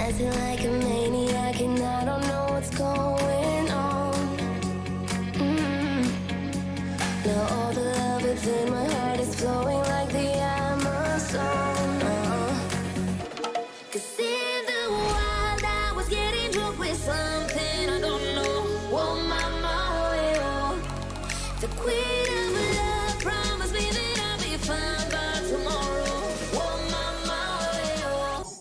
dancing like a maniac and I don't know what's going on. Now all the love within my heart is flowing like the Amazon. 'Cause in the wild I was getting drunk with something I don't know. Oh mama, oh, the queen of love promised me that I'll be fine by tomorrow. Oh mama, oh.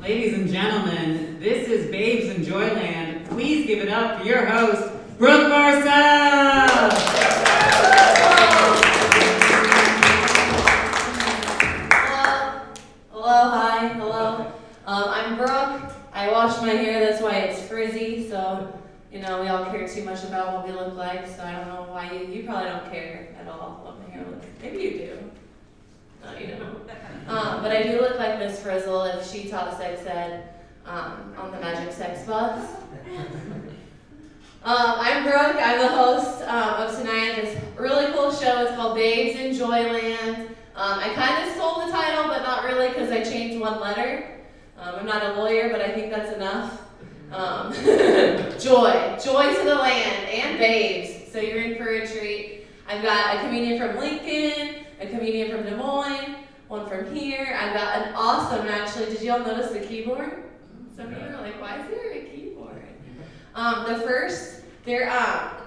Ladies and gentlemen, this is Babes in Joyland. Please give it up for your host, Brooke Barsell! Hello. I'm Brooke. I wash my hair, that's why it's frizzy, so, we all care too much about what we look like, so I don't know why you probably don't care at all what my hair looks like. Maybe you do. No, you don't. But I do look like Miss Frizzle if she taught sex ed on the Magic Sex Bus. I'm Brooke. I'm the host of tonight. This really cool show. It's called Babes in Joyland. I kind of stole the title, but not really because I changed one letter. I'm not a lawyer, but I think that's enough. Joy to the land, and babes. So you're in for a treat. I've got a comedian from Lincoln, a comedian from Des Moines, one from here. I've got an awesome, actually, did y'all notice the keyboard? Some of you are like, why is there a keyboard? They're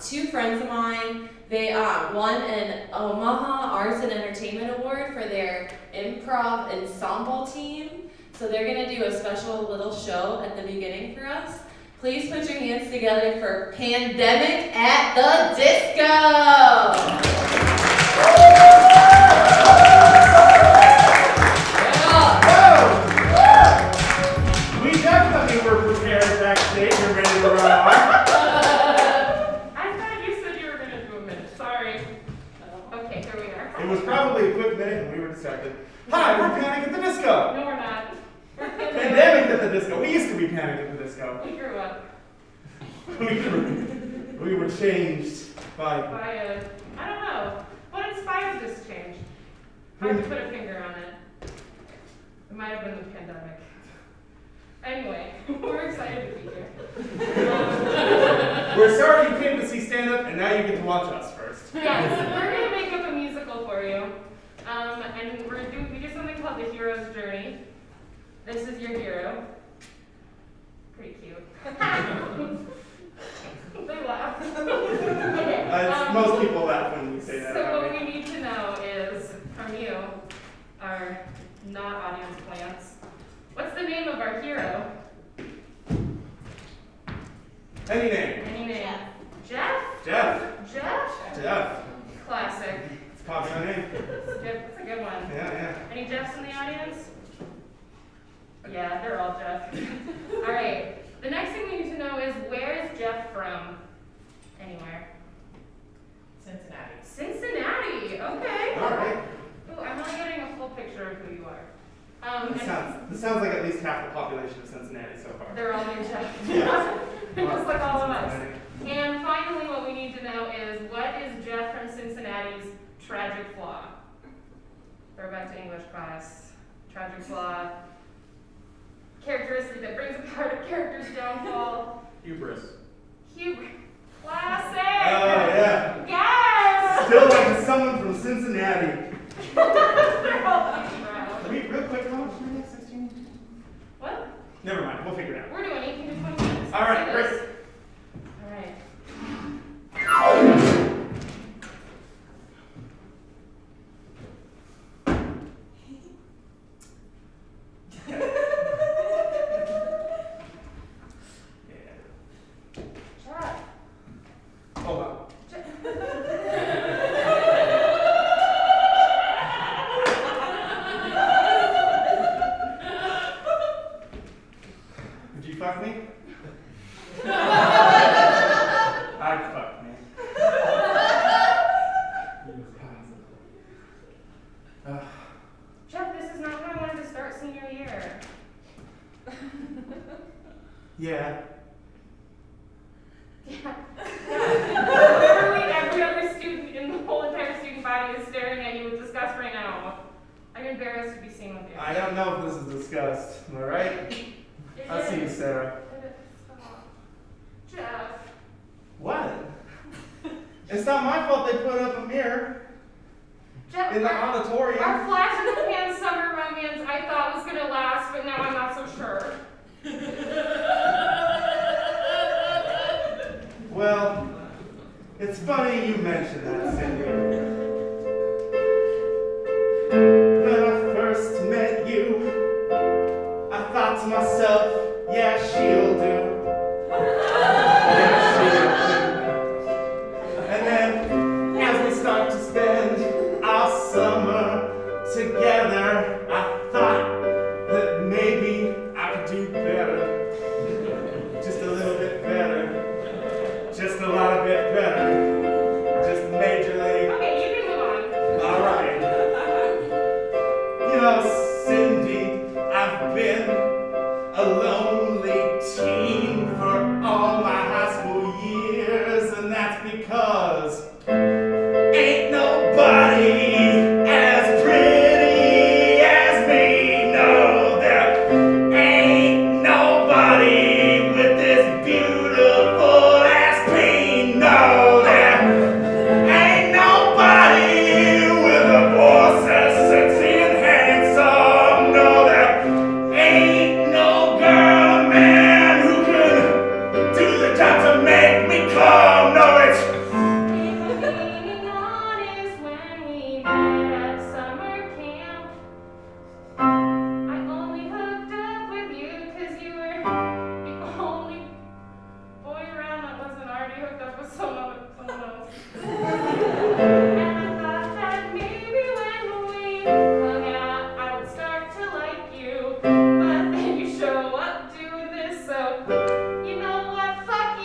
two friends of mine. They won an Omaha Arts and Entertainment Award for their improv ensemble team. So they're gonna do a special little show at the beginning for us. Please put your hands together for Pandemic at the Disco! We definitely were prepared backstage and ready to run off. I thought you said you were going to do a minute. Sorry. Okay, here we are. It was probably a quick minute and we were distracted. Hi, we're Panic at the Disco. No, we're not. We're Pandemic at the Disco. We used to be Panic at the Disco. We grew up we were changed by I don't know. What inspired this change? Hard to put a finger on it. It might have been the pandemic. Anyway, we're excited to be here. We're sorry you came to see stand-up and now you get to watch us first. Yes, we're going to make up a musical for you. And we do something called the Hero's Journey. This is your hero. Pretty cute. They laugh. Okay. Most people laugh when we say that. So what we need to know is, from you, our not audience plants, what's the name of our hero? Any name. Any name? Jeff? Jeff. Jeff? Jeff. Classic. It's a popular name. It's a good one. Yeah. Any Jeffs in the audience? Yeah, they're all Jeff. All right. The next thing we need to know is, where is anywhere. Cincinnati. Cincinnati, okay. All right. Ooh, I'm only getting a full picture of who you are. This sounds like at least half the population of Cincinnati so far. They're all named Jeff. Yeah. Just like all of us. Cincinnati. And finally, what we need to know is, what is Jeff from Cincinnati's tragic flaw? We're back to English class. Tragic flaw. Characteristic that brings about a character's downfall. Hubris. Classic! Oh, yeah. Yes! Still like to someone from Cincinnati. They're all thinking around. Real quick, how much money? 16? What? Never mind, we'll figure it out. We're doing 18 to 20 minutes. All right, Let's do great. this. All right. Jeff. Oh, wow. Would you fuck me? I'd fuck me. Jeff, this is not how I wanted to start senior year. Yeah. Yeah. Literally every other student in the whole entire student body is staring at you with disgust right now. I'm embarrassed to be seen with you. I don't know if this is discussed, am I right? It I'll see you, is. Sarah. It is. Stop. Jeff. What? It's not my fault they put up a mirror Jeff, in the our auditorium. flash in the pan summer romance I thought was gonna last, but now I'm not so sure. Well, it's funny you mention that, Cindy. When I first met you, I thought to myself, yeah, she'll do. Yeah, she'll do. And then, as we start to spend our summer together, I thought that maybe I could do better. Just a little bit better. Just a lot bit better. Just majorly. Okay, you can move on. Alright. You know, Cindy, I've been a lonely teen for all my high school years, and that's because ain't nobody as pretty as me. No, there ain't nobody with this beautiful ass pain. No, there ain't nobody with a voice as sexy and handsome. No, there ain't no girl or man who can do the job to make me come. No, it's Being honest, when we met at summer camp, I only hooked up with you because you were the only boy around that wasn't already hooked up with someone else. And I thought that maybe when we hung out, I would start to like you. But then you show up doing this, so you know what? Fuck you.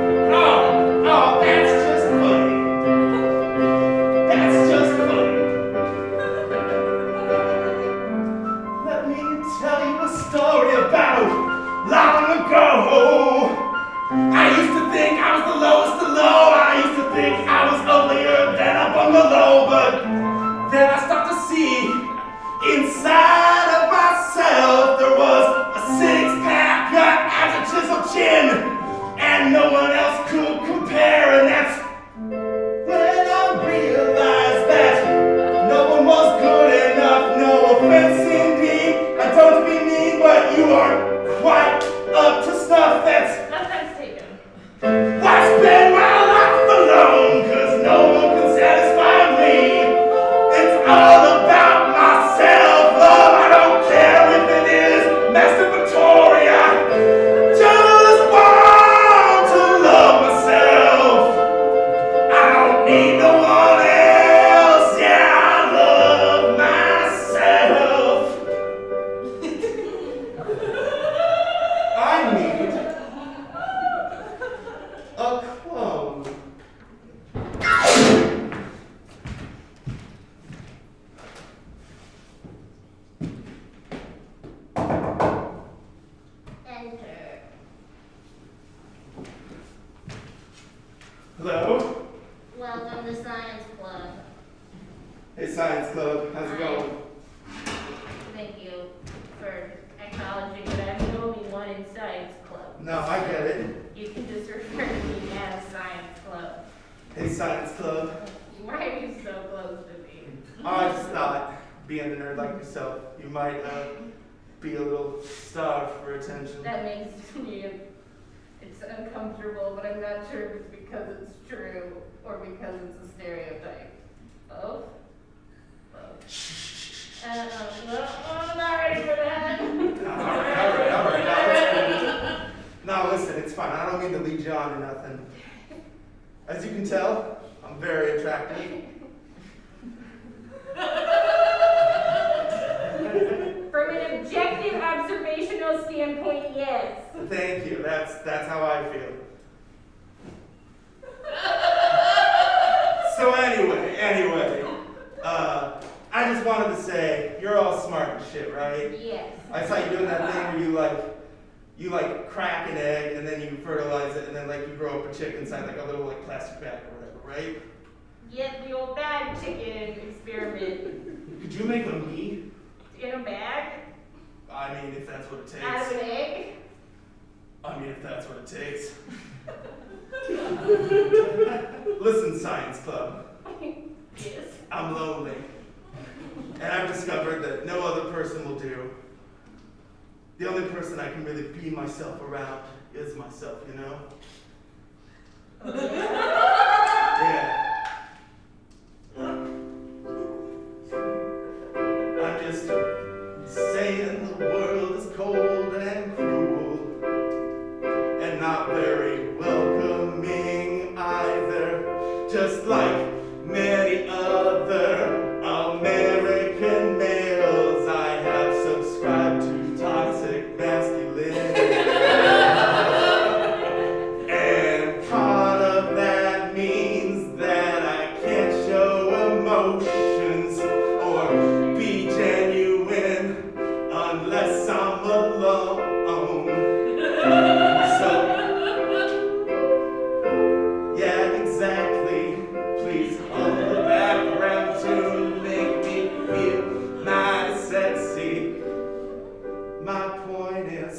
oh, that's just funny. That's just funny. Let me tell you a story about long ago. I used to think I was the lowest of low. I used to think I was uglier than a bungalow, but then I start to see inside of myself there was a six-pack gut as a chiseled chin, and no one else could compare, and that's when I realized that no one was good enough. No offense, Cindy, I don't mean mean, but you aren't quite up to stuff. That's Offense taken. why spend my life alone, 'cause no one can satisfy me. It's all about myself, love. I don't care if it is masturbatory. I just want to Hello? Welcome to Science Club. Hey, Science Club. How's it going? Thank you for acknowledging that I'm the only one in Science Club. No, I get it. You can just refer to me as Science Club. Hey, Science Club. Why are you so close to me? I just thought, being a nerd like yourself, you might be a little starved for attention. That makes me, it's uncomfortable, but I'm not sure if it's because it's true or because it's a stereotype. Both? Well, I'm not ready for that. All right. No, listen, it's fine. I don't mean to lead you on or nothing. As you can tell, I'm very attractive. From an objective observational standpoint, yes. Thank you. That's how I feel. So anyway, I just wanted to say, you're all smart and shit, right? Yes. I saw you doing that thing where you crack an egg and then you fertilize it and then you grow up a chick inside a little plastic bag or whatever, right? Yet the old bag chicken experiment. Could you make a me? In a bag? I mean, if that's what it takes. Out of an egg? I mean, if that's what it takes. Listen, Science Club. Yes. I'm lonely. And I've discovered that no other person will do. The only person I can really be myself around is myself, you know? Yeah. I'm just saying the world is cold and cruel and not very welcoming either, just like many other American males. I have subscribed to toxic masculinity. And part of that means that I can't show emotions or be genuine unless I'm alone. So, yeah, exactly. Please hold the background to make me feel nice, sexy. My point is,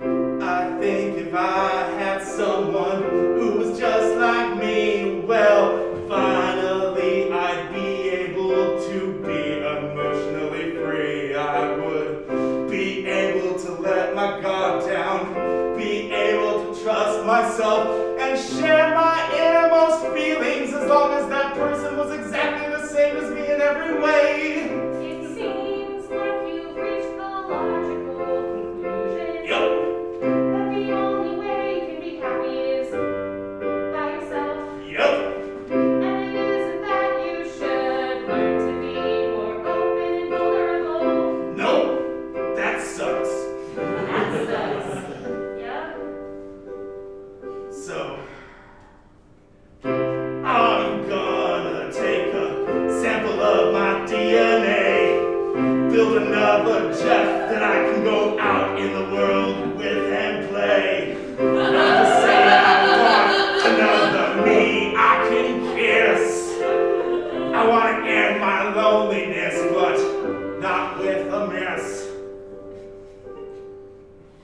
I think if I had someone who was just like me, well, finally I'd be able to be emotionally free. I would be able to let my guard down, be able to trust myself and share my innermost feelings as long as that person was exactly the same as me in every way. It seems like you've reached the logical conclusion. Yup. That the only way you can be happy is by yourself. Yup. And it isn't that you should learn to be more open and vulnerable. Nope. That sucks. That sucks. Yep. So, I'm gonna take a sample of my DNA, build another Jeff that I can go out in the world with and play. Not to say I want another me I can kiss. I want to end my loneliness, but not with a miss.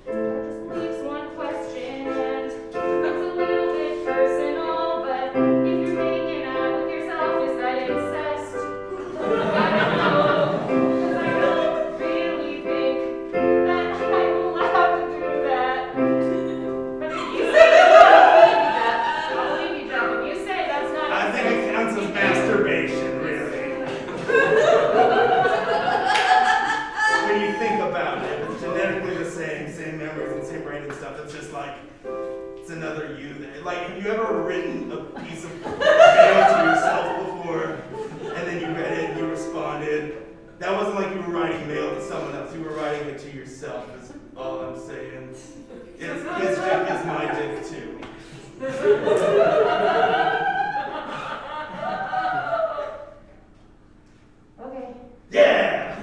Just leaves one question, and it's a little bit personal, but if you're making out with yourself, is that incest? I don't know, 'cause I don't really think that I'm allowed to do that. But if you say I'll believe you, Jeff. If you say that's not I think it counts as masturbation, really. When you think about it, it's genetically the same memories and same brain and stuff. It's just it's another you. Have you ever written a piece of mail to yourself before, and then you read it and you responded? That wasn't like you were writing mail to someone else. You were writing it to yourself, is all I'm saying. His dick is my dick, too. Okay. Yeah!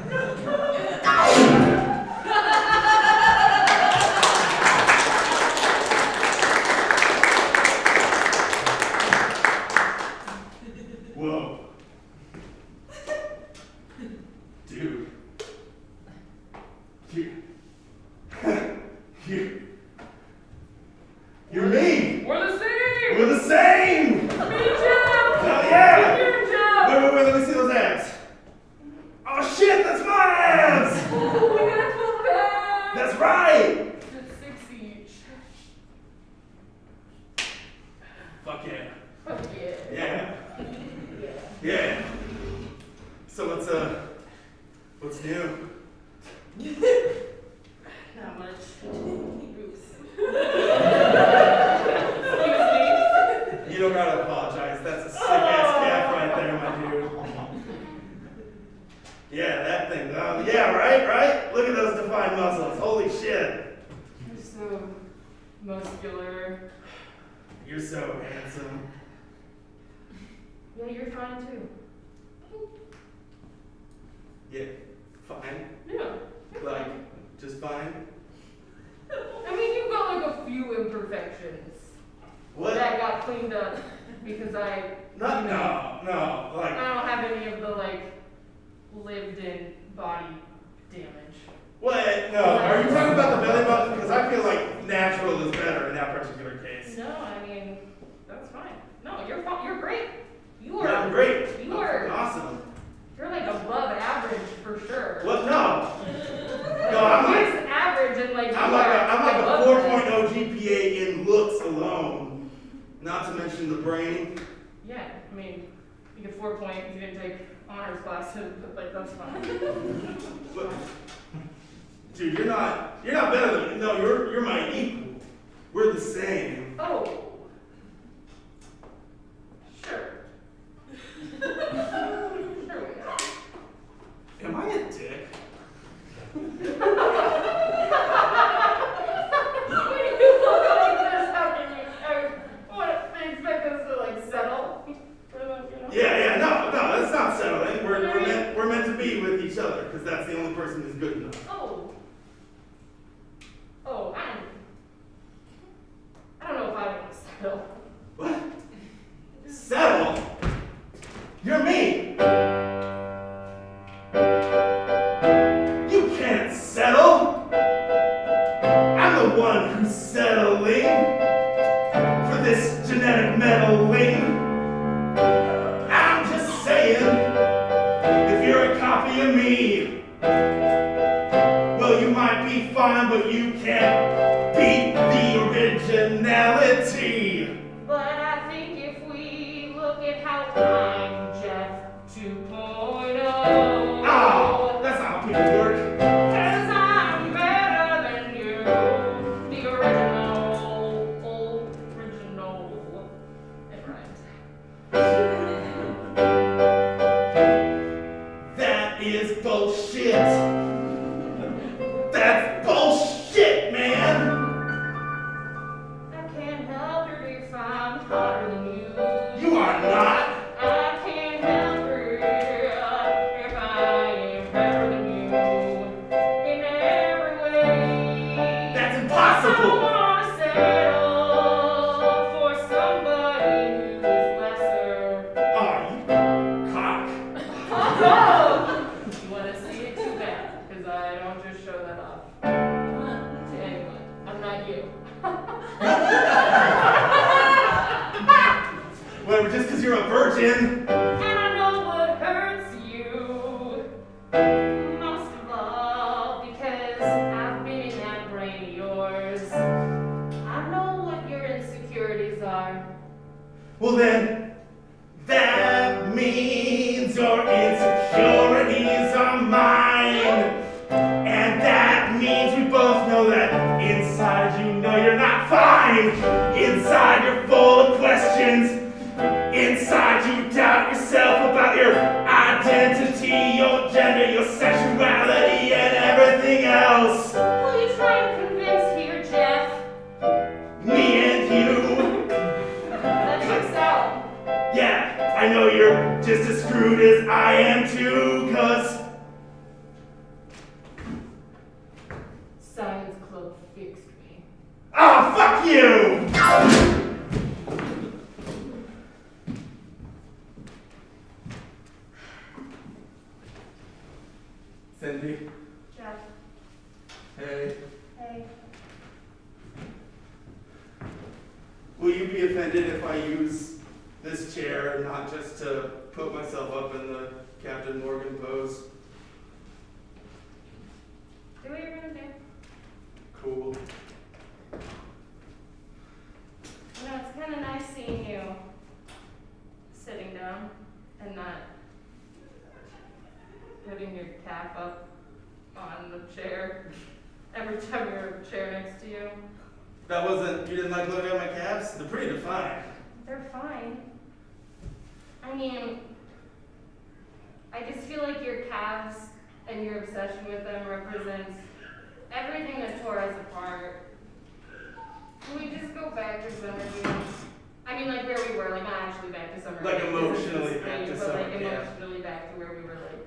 You're me. We're the same! We're the same. Me and Jeff! Hell yeah. Me and Jeff! Wait, let me see those abs. Oh shit, that's my abs. We got 12 abs! That's right. Just 6 each. Fuck yeah. Fuck yeah. Yeah. Yeah. Yeah. So what's new? Not much. Oops. You don't gotta apologize. That's a sick ass calf right there, my dude. Yeah, that thing. Yeah, right? Look at those defined muscles. Holy shit. You're so muscular. You're so handsome. Yeah, you're fine too. Yeah, fine. Yeah. Like, just fine. I mean, you've got like a few imperfections What? that got cleaned up because No, I like, don't have any of the like lived-in body damage. what? No, are you talking about the belly button? Because I feel like natural is better in that particular case. No, I mean that's fine. No, you're fine. You're great. You Yeah, are I'm great. You are. Awesome. You're like above average for sure. What? No. No, I'm like, Here's average and like I'm you like are a above that. 4.0 GPA in looks alone. Not to mention the brain. Yeah, I mean, you get 4 points. You didn't take honors classes, but like that's fine. What? Dude, you're not better than me. No, you're my equal. We're the same. Oh. Sure. Sure we are. Am I a dick? When you look like this, how can you? What? They expect us to like settle? For them, you know? Yeah, no, that's not settling. We're meant to be with each other because that's the only person who's good enough. Oh. Oh, I don't know if I want to settle. What? Settle? You're me. You can't settle. I'm the one who's settling for this genetic meddling. I'm just saying, if you're a copy of me, well, you might be fine, but you can't beat the originality. But I think if we look at how I'm Jeff 2.0. Oh, that's not how people work. 'Cause I'm better than you. The original. It rhymes. That is bullshit. That's bullshit, man. I can't help it if I'm hotter than you. You are not. I can't help it if I am better than you in every way. That's I don't impossible. wanna settle for somebody who is lesser. Oh, you cock. Oh! You wanna see it too bad, because I don't just show that off to anyone. I'm not you. Whatever, just because you're a virgin. And I know what hurts you most of all, because I've been in that brain of yours. I know what your insecurities are. Well then, that means your insecurities are mine. And that means we both know that inside you know you're not fine. Inside you're full of questions. Inside you doubt yourself about your identity, your gender, your sexuality, and everything else. Who are you trying to convince here, Jeff? Me and you. That checks out. Yeah, I know you're just as screwed as I am too, cause Science Club fixed me. ah, fuck you! Cindy, Jeff. hey, Hey. you be offended if I use this chair not just to put myself up in the Captain Morgan pose? Do what you're gonna do. Cool. You know, it's kind of nice seeing you sitting down and not putting your calf up on the chair every time you're a chair next to you. That wasn't, you didn't like looking at my calves? They're pretty defined. They're fine. I mean, I just feel like your calves and your obsession with them represents everything that tore us apart. Can we just go back to summer games? I mean, like where we were, like not actually back to summer Like games, emotionally it's back to but summer, like yeah. emotionally back to where we were like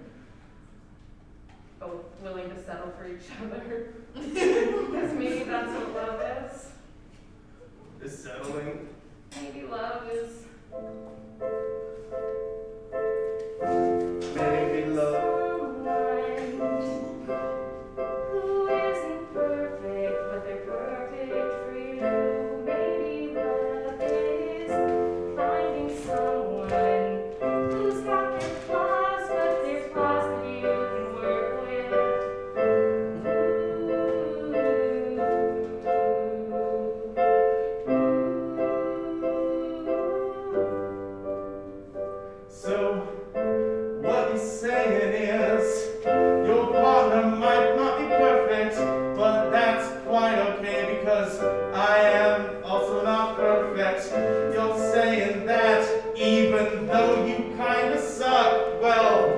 both willing to settle for each other. Because maybe that's what love is. Is settling. Maybe love is Maybe love. someone who isn't perfect, but they're perfect for you. Maybe love is finding someone who's got their flaws, but there's flaws that you can work So, what he's saying is, your partner might not be perfect, but that's quite okay because I am also not perfect. You're saying that even though you kinda suck, well,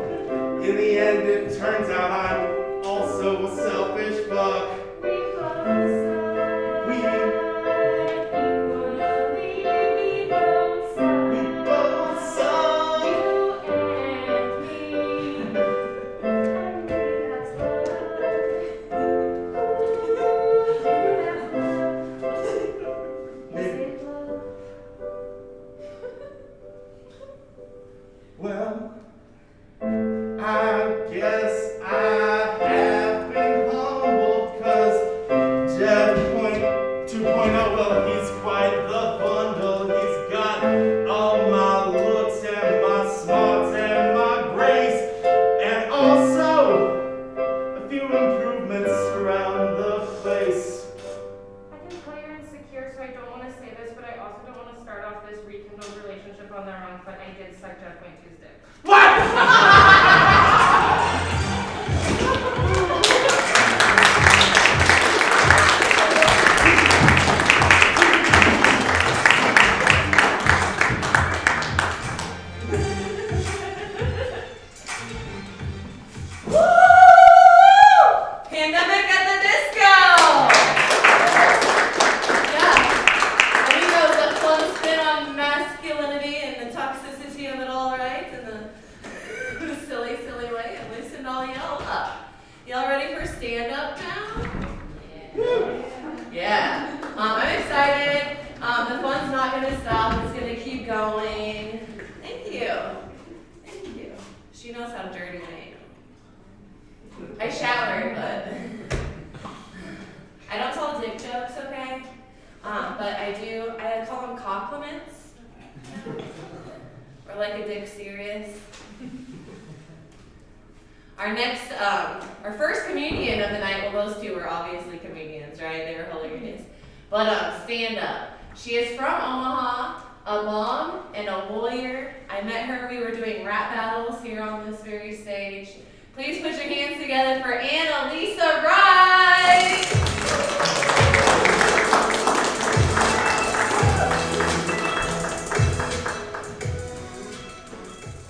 in the end it turns out I'm also a selfish fuck. We both suck. We Equally, we both suck. We both suck. You and me. And maybe that's love. Is it love? Well, I guess I have been humbled cause Jeff 2.0, well, he's quite the bundle. He's got all my looks and my smarts and my grace, and also a few improvements around the place. I can tell you're insecure, so I don't want to say this, but I also don't want to start off this rekindled relationship on the wrong foot. I did suck Jeff Point Tuesday. Pandemic at the disco! Yeah. And he knows that fun spin on masculinity and the toxicity of it all, right? In the silly, silly way. At least and all y'all up. Y'all ready for stand-up now? Yeah. I'm excited. The fun's not gonna stop. It's gonna keep going. Thank you. Thank you. She knows how dirty I am. I showered, but I don't tell dick jokes, okay? But I call them compliments. Or like a dick serious. Our first comedian of the night, well, those two were obviously comedians, right? They were hilarious. But stand up. She is from Omaha, a mom and a lawyer. I met her, we were doing rap battles here on this very stage. Please put your hands together for Annalisa Wright!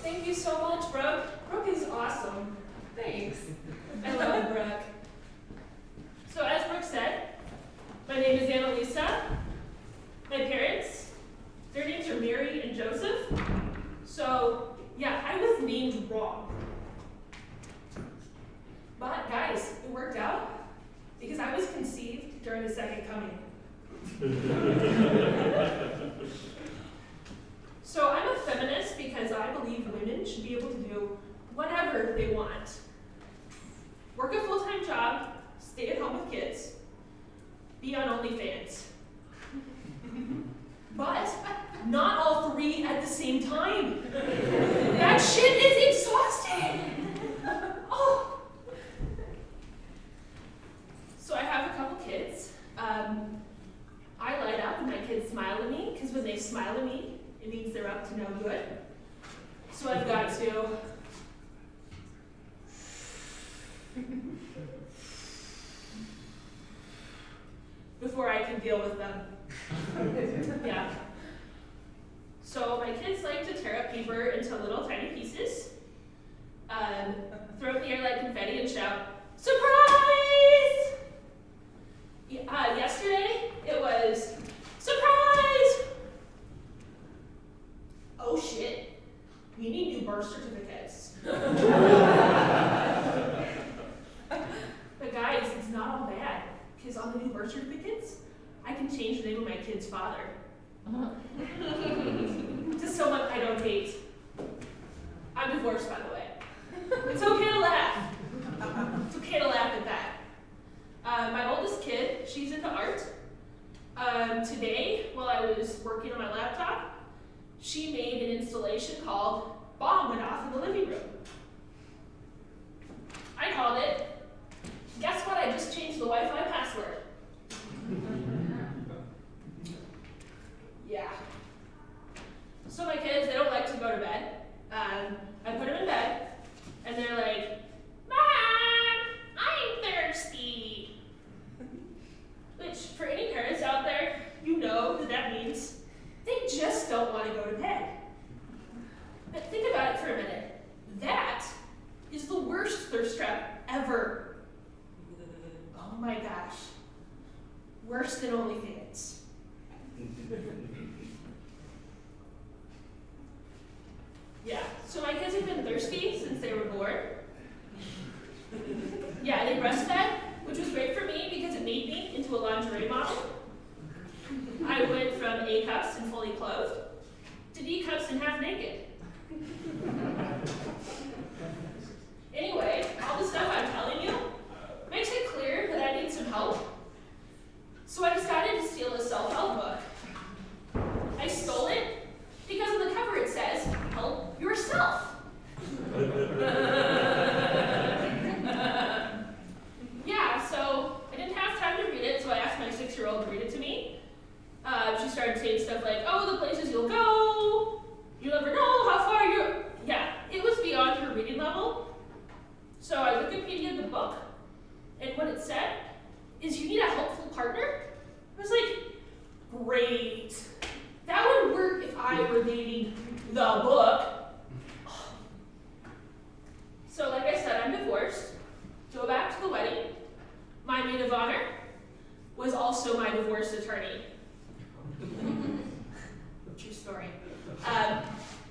Thank you so much, Brooke. Brooke is awesome. Thanks. I love Brooke. So as Brooke said, my name is Annalisa. My parents, their names are Mary and Joseph. So yeah, I was named wrong. But guys, it worked out because I was conceived during the second coming. So I'm a feminist because I believe women should be able to do whatever they want. Work a full-time job, stay at home with kids, be on OnlyFans. But not all three at the same time. That shit is exhausting. Oh. So I have a couple kids. I light up when my kids smile at me, because when they smile at me, it means they're up to no good. So I've got to before I can deal with them. Yeah. So my kids like to tear up paper into little tiny pieces, throw it in the air like confetti and shout, "Surprise!" Yesterday, it was, "Surprise!" Oh shit, we need new birth certificates. But guys, it's not all bad, because on the new birth certificates, I can change the name of my kid's father. To someone I don't date. I'm divorced, by the way. It's okay to laugh. It's okay to laugh at that. My oldest kid, she's into art. Today, while I was working on my laptop, she made an installation called "Bomb Went Off in the Living Room." I called it, "Guess what? I just changed the Wi-Fi password." Yeah. So my kids, they don't like to go to bed. I put them in bed, and they're like, "Mom, I'm thirsty." Which, for any parents out there, you know that means they just don't want to go to bed. But think about it for a minute. That is the worst thirst trap ever. Oh my gosh. Worse than OnlyFans. Yeah, so my kids have been thirsty since they were born. Yeah, they breastfed, which was great for me because it made me into a lingerie model. I went from A cups and fully clothed to D cups and half naked. Anyway, all the stuff I'm telling you makes it clear that I need some help. So I decided to steal a self-help book. I stole it because on the cover it says, "Help yourself." Yeah, so I didn't have time to read it, so I asked my 6-year-old to read it to me. She started saying stuff like, "Oh, the places you'll go, you'll never know how far you're..." Yeah, it was beyond her reading level. So I Wikipedia'd the book, and what it said is you need a helpful partner. I was like, great. That would work if I were dating the book. So like I said, I'm divorced. Go back to the wedding. My maid of honor was also my divorce attorney. True story.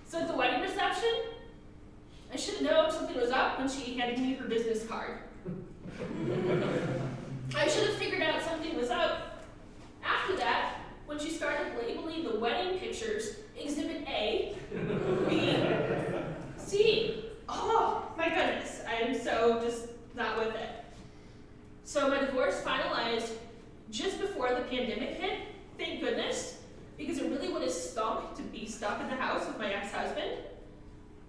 So at the wedding reception, I should have known something was up when she handed me her business card. I should have figured out something was up after that when she started labeling the wedding pictures Exhibit A, B, C. Oh my goodness, I am so just not with it. So my divorce finalized just before the pandemic hit, thank goodness, because it really would have stunk to be stuck in the house with my ex-husband.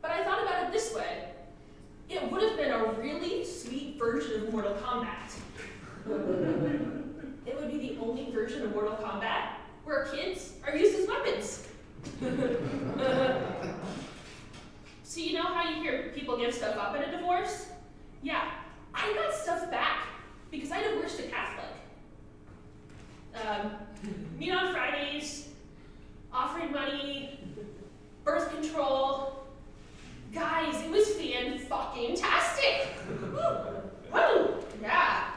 But I thought about it this way. It would have been a really sweet version of Mortal Kombat. It would be the only version of Mortal Kombat where kids are used as weapons. So you know how you hear people give stuff up in a divorce? Yeah, I got stuff back because I divorced a Catholic. Meet on Fridays, offering money, birth control. Guys, it was fan-fucking-tastic. Woo! Yeah.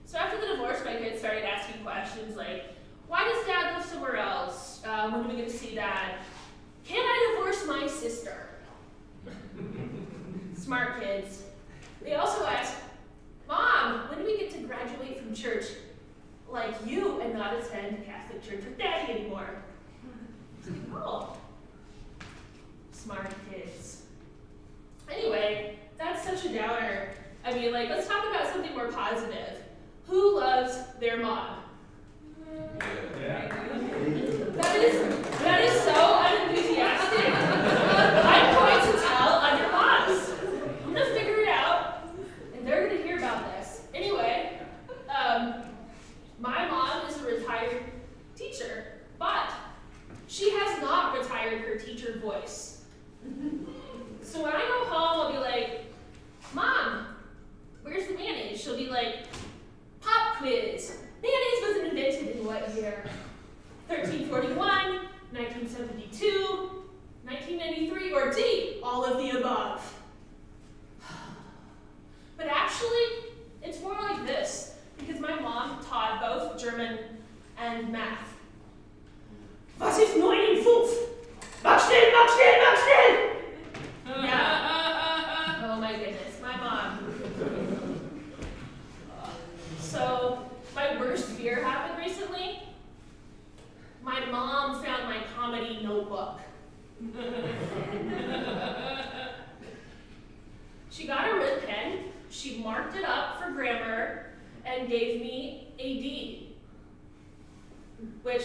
So after the divorce, my kids started asking questions like, why does Dad live somewhere else? When are we going to see Dad? Can I divorce my sister? Smart kids. They also asked, Mom, when do we get to graduate from church like you and not attend Catholic church with Daddy anymore? Oh. Smart kids. Anyway, that's such a downer. I mean, like, let's talk about something more positive. Who loves their mom? Yeah. retired teacher, but she has not retired her teacher voice. So when I go home, I'll be like, Mom, where's the mayonnaise? She'll be like, pop quiz. Mayonnaise wasn't invented in what year? 1341, 1972, 1993, or D, all of the above. But actually, it's more like this, because my mom taught both German and math. Was ist 9 in 5? Mach schnell, mach schnell, mach schnell! Yeah. Oh my goodness, my mom. So, my worst fear happened recently. My mom found my comedy notebook. She got a red pen, she marked it up for grammar, and gave me a D. Which,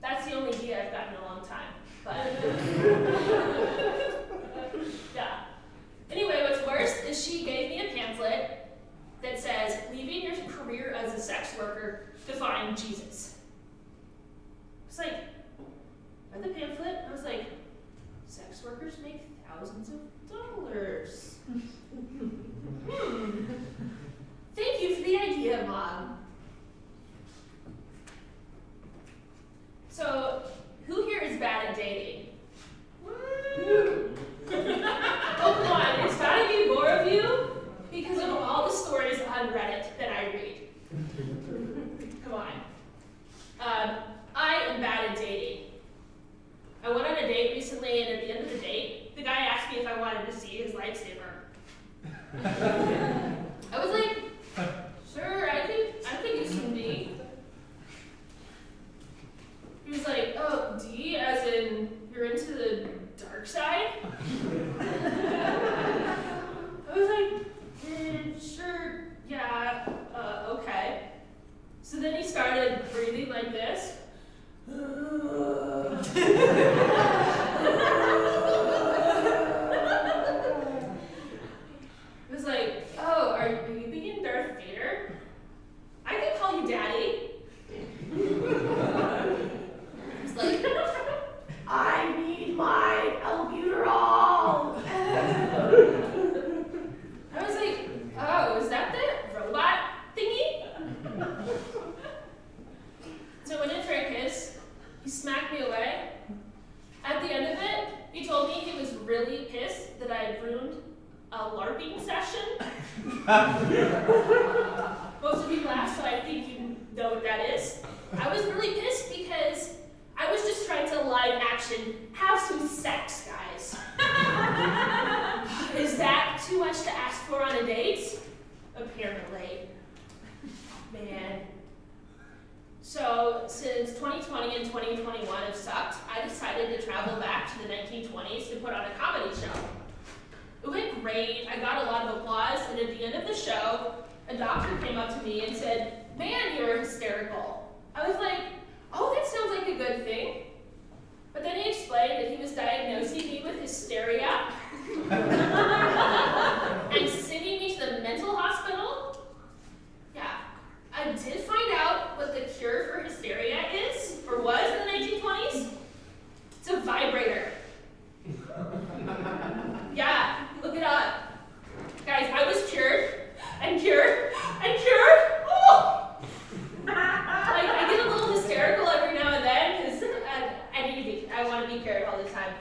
that's the only D I've gotten in a long time, but yeah. Anyway, what's worse is she gave me a pamphlet that says, leaving your career as a sex worker to find Jesus. It's like, I read the pamphlet, I was like, sex workers make thousands of dollars. Thank you for the idea, Mom. So, who here is bad at dating? Oh, come on, it's gotta be more of you because of all the stories on Reddit that I read. Come on. I am bad at dating. I went on a date recently, and at the end of the date, the guy asked me if I wanted to see his lightsaber. I was like, sure, I think you can D. He was like, oh, D as in you're into the dark side? I was like, sure, yeah, okay. So then he started breathing like this. It was like, oh, are you being Darth Vader? I can call you Daddy. It's like, I need my albuterol. I was like, oh, is that the robot thingy? So I went in for a kiss. He smacked me away. At the end of it, he told me he was really pissed that I had ruined a LARPing session. Most of you laughed, so I think you know what that is. I was really pissed because I was just trying to live action have some sex, guys. Is that too much to ask for on a date? Apparently. Man. So, since 2020 and 2021 have sucked, I decided to travel back to the 1920s to put on a comedy show. It went great, I got a lot of applause, and at the end of the show, a doctor came up to me and said, man, you're hysterical. I was like, oh, that sounds like a good thing. But then he explained that he was diagnosing me with hysteria and sending me to the mental hospital. Yeah, I did find out what the cure for hysteria is, or was in the 1920s. It's a vibrator. Yeah, look it up. Guys, I was cured, and cured, and cured. Oh! I get a little hysterical every now and then, because I want to be cured all the time.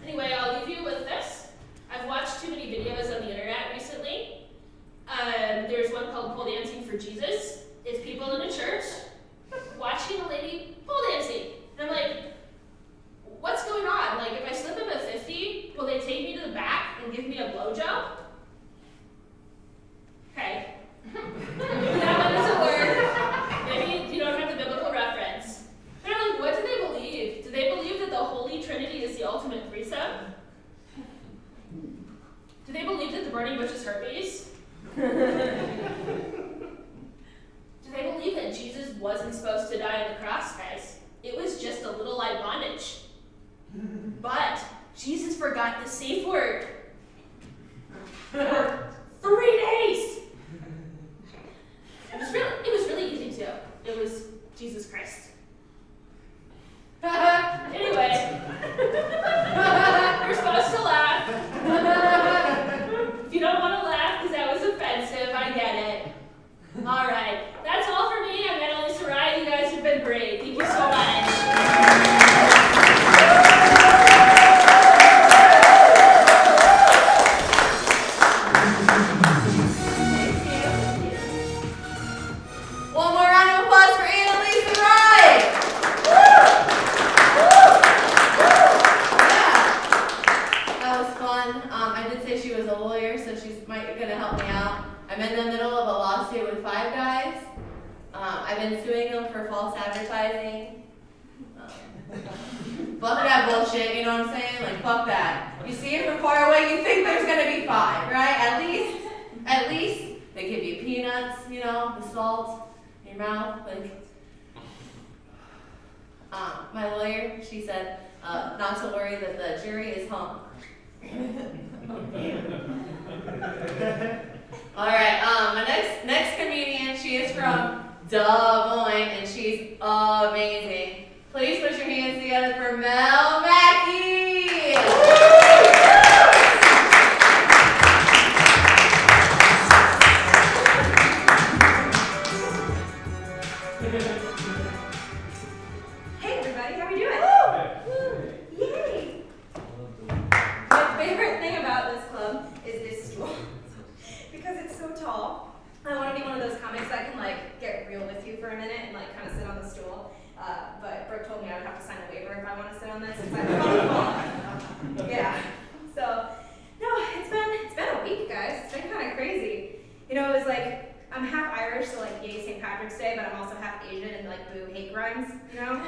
Anyway, I'll leave you with this. I've watched too many videos on the internet recently. There's one called Pole Dancing for Jesus. It's people in a church watching a lady pole dancing. And I'm like, what's going on? Like, if I slip up a 50, will they take me to the back and give me a blowjob? Okay. That one doesn't work. Maybe you don't have the biblical reference. They're like, what do they believe? Do they believe that the Holy Trinity is the ultimate threesome? Do they believe that the burning bush is herpes? Do they believe that Jesus wasn't supposed to die on the cross, guys? It was just a little light bondage. But Jesus forgot the safe word for 3 days. It was really easy too. Jesus Christ. Anyway, you're supposed to laugh. If you don't want to laugh because that was offensive, I get it. All right, that's all for me. I'm Annalisa Ryan. You guys have been great. Thank you so much. One more round of applause for Annalisa Ryan. Yeah, that was fun. I did say she was a lawyer, so she's gonna help me out. I'm in the middle of a lawsuit with 5 guys. I've been suing them for false advertising. Fuck that bullshit, you know what I'm saying? Like, fuck that. You see it from far away, you think there's gonna be 5, right? At least they give you peanuts, you know, the salt in your mouth, like. My lawyer, she said, not to worry that the jury is hung. All right, my next comedian, she is from Des Moines, and she's amazing. Please put your hands together for Mel Mackey. Hey everybody, how are we doing? Yay! My favorite thing about this club is this stool. Because it's so tall. I want to be one of those comics that can like get real with you for a minute and like kind of sit on the stool. But Brooke told me I would have to sign a waiver if I want to sit on this because I would fall. Yeah. So no, it's been a week, guys. It's been kind of crazy. You know, it was like I'm half Irish, so like yay St. Patrick's Day, but I'm also half Asian and like boo hate crimes, you know?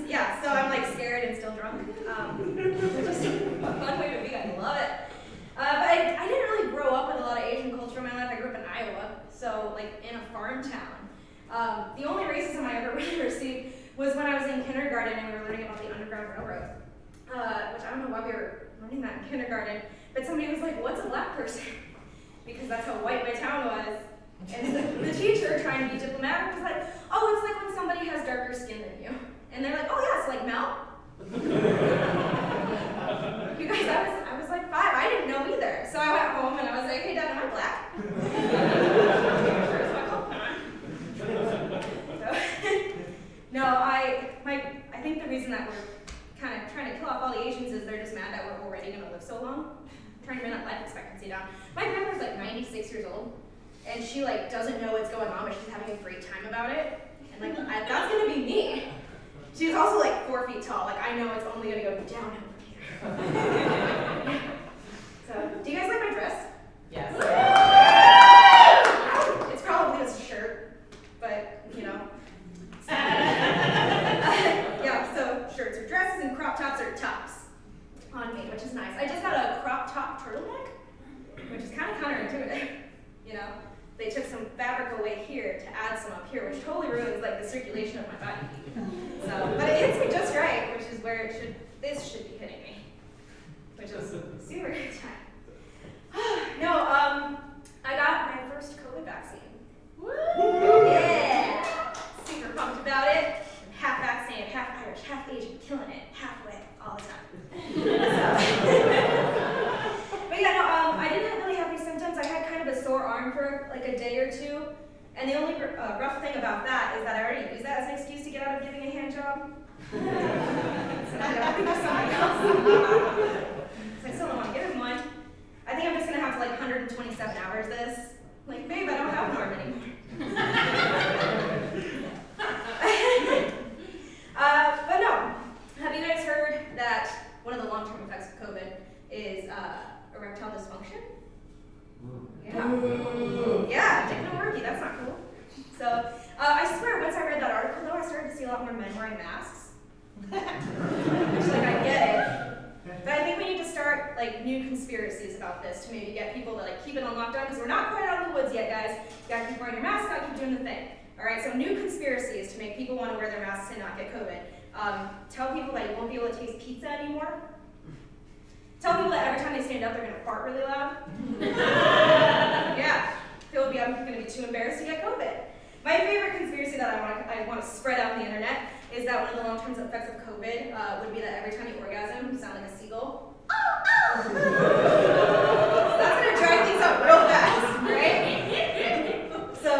Yeah, so I'm like scared and still drunk. Just a fun way to be, I love it. But I didn't really grow up with a lot of Asian culture in my life. I grew up in Iowa, so like in a farm town. The only racism I ever really received was when I was in kindergarten and we were learning about the Underground Railroad, which I don't know why we were learning that in kindergarten, but somebody was like, what's a black person? Because that's how white my town was. And the teacher, trying to be diplomatic, was like, oh, it's like when somebody has darker skin than you. And they're like, oh yeah, it's like Mel. You guys, I was like 5, I didn't know either. So I went home and I was like, hey Dad, am I black? No, I think the reason that we're kind of trying to kill off all the Asians is they're just mad that we're already going to live so long. Trying to bring that life expectancy down. My grandma's like 96 years old, and she like doesn't know what's going on, but she's having a great time about it. And like, that's going to be me. She's also like 4 feet tall. Like, I know it's only going to go downhill from here. So, do you guys like my dress? Yes. It's probably this shirt, but you know. Yeah, so shirts are dresses and crop tops are tops on me, which is nice. I just got a crop top turtleneck, which is kind of counterintuitive. You know, they took some fabric away here to add some up here, which totally ruins like the circulation of my body. So, but it hits me just right, which is where this should be hitting me, which is super good time. No, I got my first COVID vaccine. Woo! Yeah! Super pumped about it. I'm half vaccinated, half Irish, half Asian, killing it, halfway, all the time. But yeah, no, I didn't really have any symptoms. I had kind of a sore arm for like a day or 2. And the only rough thing about that is that I already used that as an excuse to get out of giving a hand job. So now I gotta think of something else. So I still don't want to give him one. I think I'm just gonna have to like 127 hours this. Like, babe, I don't have an arm anymore. But no, have you guys heard that one of the long-term effects of COVID is erectile dysfunction? Yeah. Yeah, technology, that's not cool. So, I swear, once I read that article, though, I started to see a lot more men wearing masks. Which, like, I get it. But I think we need to start, like, new conspiracies about this to maybe get people to, like, keep it on lockdown, because we're not quite out of the woods yet, guys. You gotta keep wearing your mask, gotta keep doing the thing. Alright, so new conspiracies to make people want to wear their masks and not get COVID. Tell people that you won't be able to taste pizza anymore. Tell people that every time they stand up, they're gonna fart really loud. Yeah, people will be I want to spread out on the internet is that one of the long-term effects of COVID would be that every time you orgasm, you sound like a seagull. So that's going to drive things up real fast, right? So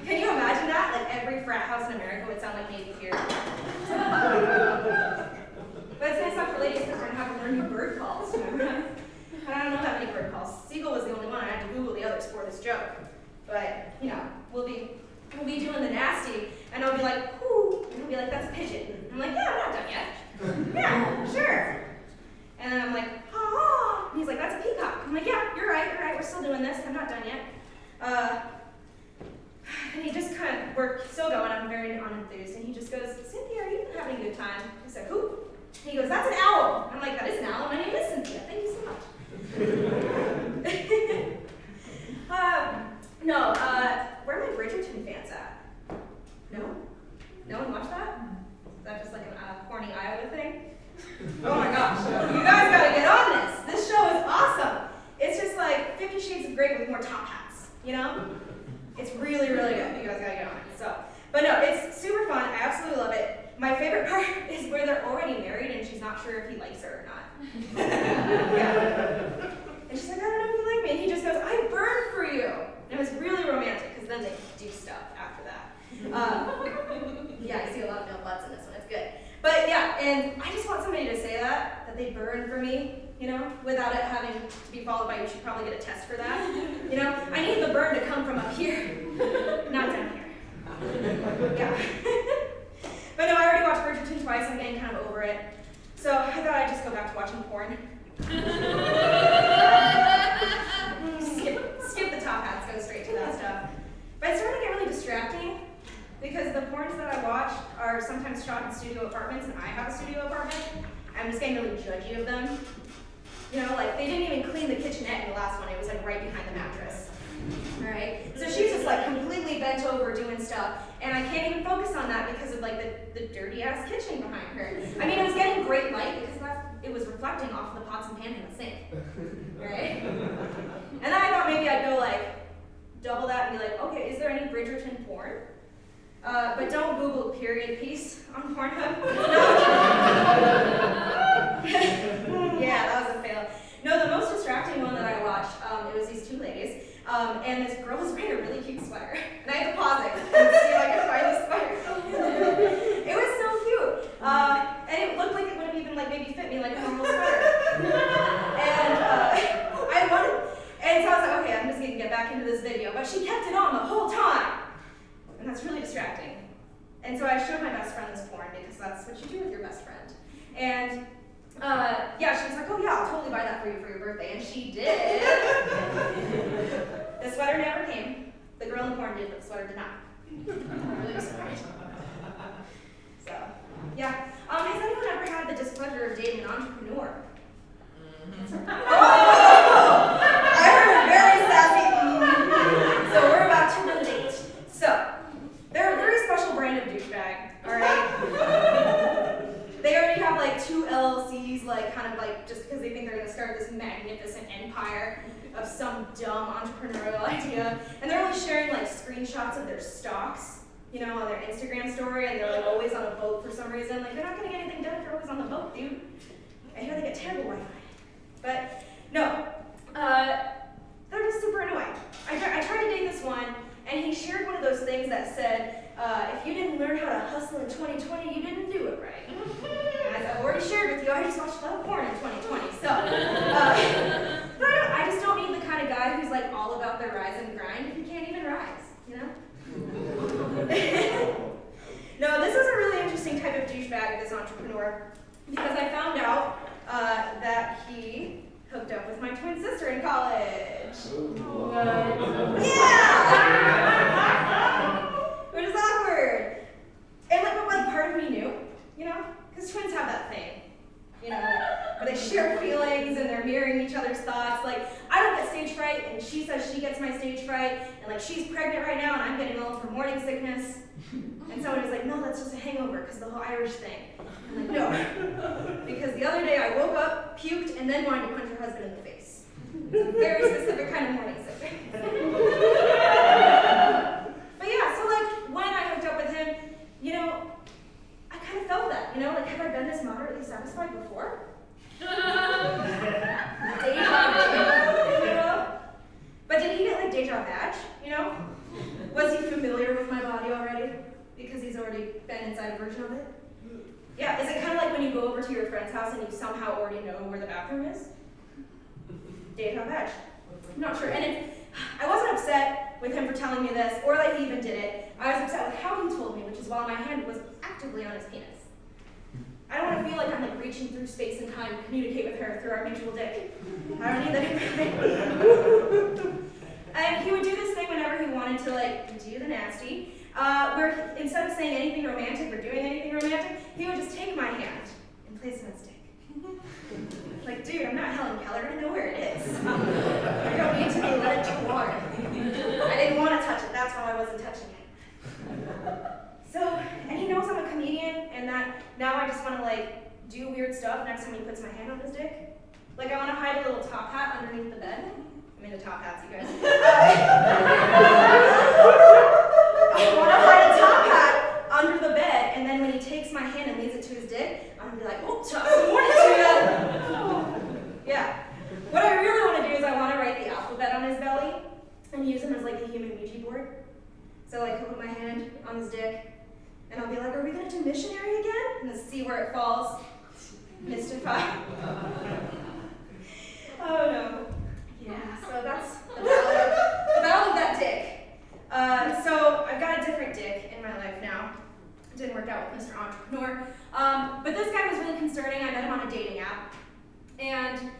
can you imagine that? Like every frat house in America would sound like Navy Pier. But it's nice not for ladies because we're going to have to learn new bird calls. Remember? I don't know that many bird calls. Seagull was the only one. I had to Google the others for this joke. But, you know, we'll be doing the nasty, and I'll be like, whoo, and he'll be like, that's a pigeon. And I'm like, yeah, I'm not done yet. Yeah, sure. And then I'm like, ha, and he's like, that's a peacock. I'm like, yeah, you're right, we're still doing this, I'm not done yet. And he just kind of, we're still going, I'm very unenthused, and he just goes, Cynthia, are you having a good time? I said, who? And he goes, that's an owl. I'm like, that is an owl, my name is Cynthia, thank you so much. No, where are my Bridgerton fans at? No? No one watched that? Is that just like a corny Iowa thing? Oh my gosh, you guys gotta get on this. This show is awesome. It's just like 50 Shades of Grey with more top hats, you know? It's really, really good. You guys gotta get on it. So, but no, it's super fun. I absolutely love it. My favorite part is where they're already married and she's not sure if he likes her or not. Yeah. And she's like, I don't know if you like me. And he just goes, I burned for you. And it was really romantic because then they do stuff after that. Yeah, I see a lot of male butts in this one. It's good. But yeah, and I just want somebody to say that they burned for me, you know, without it having to be followed by, you should probably get a test for that. You know, I need the burn to come from up here, not down here. Yeah. But no, I already watched Bridgerton twice. I'm getting kind of over it. So I thought I'd just go back to watching porn. Skip the top hats, go straight to that stuff. But it's starting to get really distracting because the porns that I watch are sometimes shot in studio apartments, and I have a studio apartment. I'm just getting really judgy of them. You know, like they didn't even clean the kitchenette in the last one. It was like right behind the mattress. All right. So she's just like completely bent over doing stuff, and I can't even focus on that because of like the dirty ass kitchen behind her. I mean, it was getting great light because it was reflecting off of the pots and pans in the sink. Right? And then I thought maybe I'd go like double that and be like, okay, is there any Bridgerton porn? But don't Google period piece on Pornhub. Yeah, that was a fail. No, the most distracting one that I watched, it was these two ladies, and this girl was wearing a really cute sweater. And I had to pause it and see if I could find the sweater. It was so cute. And it looked like it would have even like maybe fit me like a normal sweater. And so I was like, okay, I'm just gonna get back into this video. But she kept it on the whole time. And that's really distracting. And so I showed my best friend this porn because that's what you do with your best friend. And yeah, she was like, oh yeah, I'll totally buy that for you for your birthday. And she did. The sweater never came. The girl in the porn did, but the sweater did not. I'm really surprised. So, yeah. Has anyone ever had the displeasure of dating an entrepreneur? Oh! I heard a very sassy. So we're about to relate. So, they're a very special brand of douchebag, alright? They already have like 2 LLCs, like kind of like just because they think they're going to start this magnificent empire of some dumb entrepreneurial idea. And they're only sharing like screenshots of their stocks, you know, on their Instagram story, and they're like always on a boat for some reason. Like they're not going to get anything done if they're always on the boat, dude. I hear they get terrible Wi-Fi. But no, they're just super annoying. I tried to date this one, and he shared one of those things that said, if you didn't learn how to hustle in 2020, you didn't do it right. As I've already shared with you, I just watched a lot of porn in 2020. So, but I just don't need the kind of guy who's like all about their rise and grind if you can't even rise, you know? No, this is a really interesting type of douchebag, this entrepreneur, because I found out that he hooked up with my twin sister in college. Yeah! Which is awkward. And like, but like part of me knew, you know? Because twins have that thing, you know, where they share feelings and they're mirroring each other's thoughts. Like, I don't get stage fright, and she says she gets my stage fright, and like she's pregnant right now, and I'm getting all of her morning sickness. And someone was like, no, that's just a hangover, because the whole Irish thing. I'm like, no. Because the other day I woke up, puked, and then wanted to punch her husband in the face. It's a very specific kind of morning sickness. But yeah, so like when I hooked up with him, you deja vu, you know? Was he familiar with my body already? Because he's already been inside a version of it? Yeah, is it kind of like when you go over to your friend's house and you somehow already know where the bathroom is? Deja vu. I'm not sure. And I wasn't upset with him for telling me this, or that he even did it. I was upset with how he told me, which is while my hand was actively on his penis. I don't want to feel like I'm like reaching through space and time to communicate with her through our mutual dick. I don't need that. And he would do this thing whenever he wanted to like do the nasty, where instead of saying anything romantic or doing anything romantic, he would just take my hand and place it on his dick. Like, dude, I'm not Helen Keller, I know where it is. I don't need to be led toward. I didn't want to touch it, that's why I wasn't touching it. So, and he knows I'm a comedian, and that now I just want to like do weird stuff next time he puts my hand on his dick. Like I want to hide a little top hat underneath the bed. I'm into top hats, you guys. I want to hide a top hat under the bed, and then when he takes my hand and leads it to his dick, I'm gonna be like, oh, top morning to you. Yeah. What I really want to do is I want to write the alphabet on his belly and use him as like a human Ouija board. So like he'll put my hand on his dick, and I'll be like, are we gonna do missionary again? And then see where it falls. Mystify. Oh no. Yeah, so that's the battle of that dick. So I've got a different dick in my life now. It didn't work out with Mr. Entrepreneur. But this guy was really concerning. I met him on a dating app. And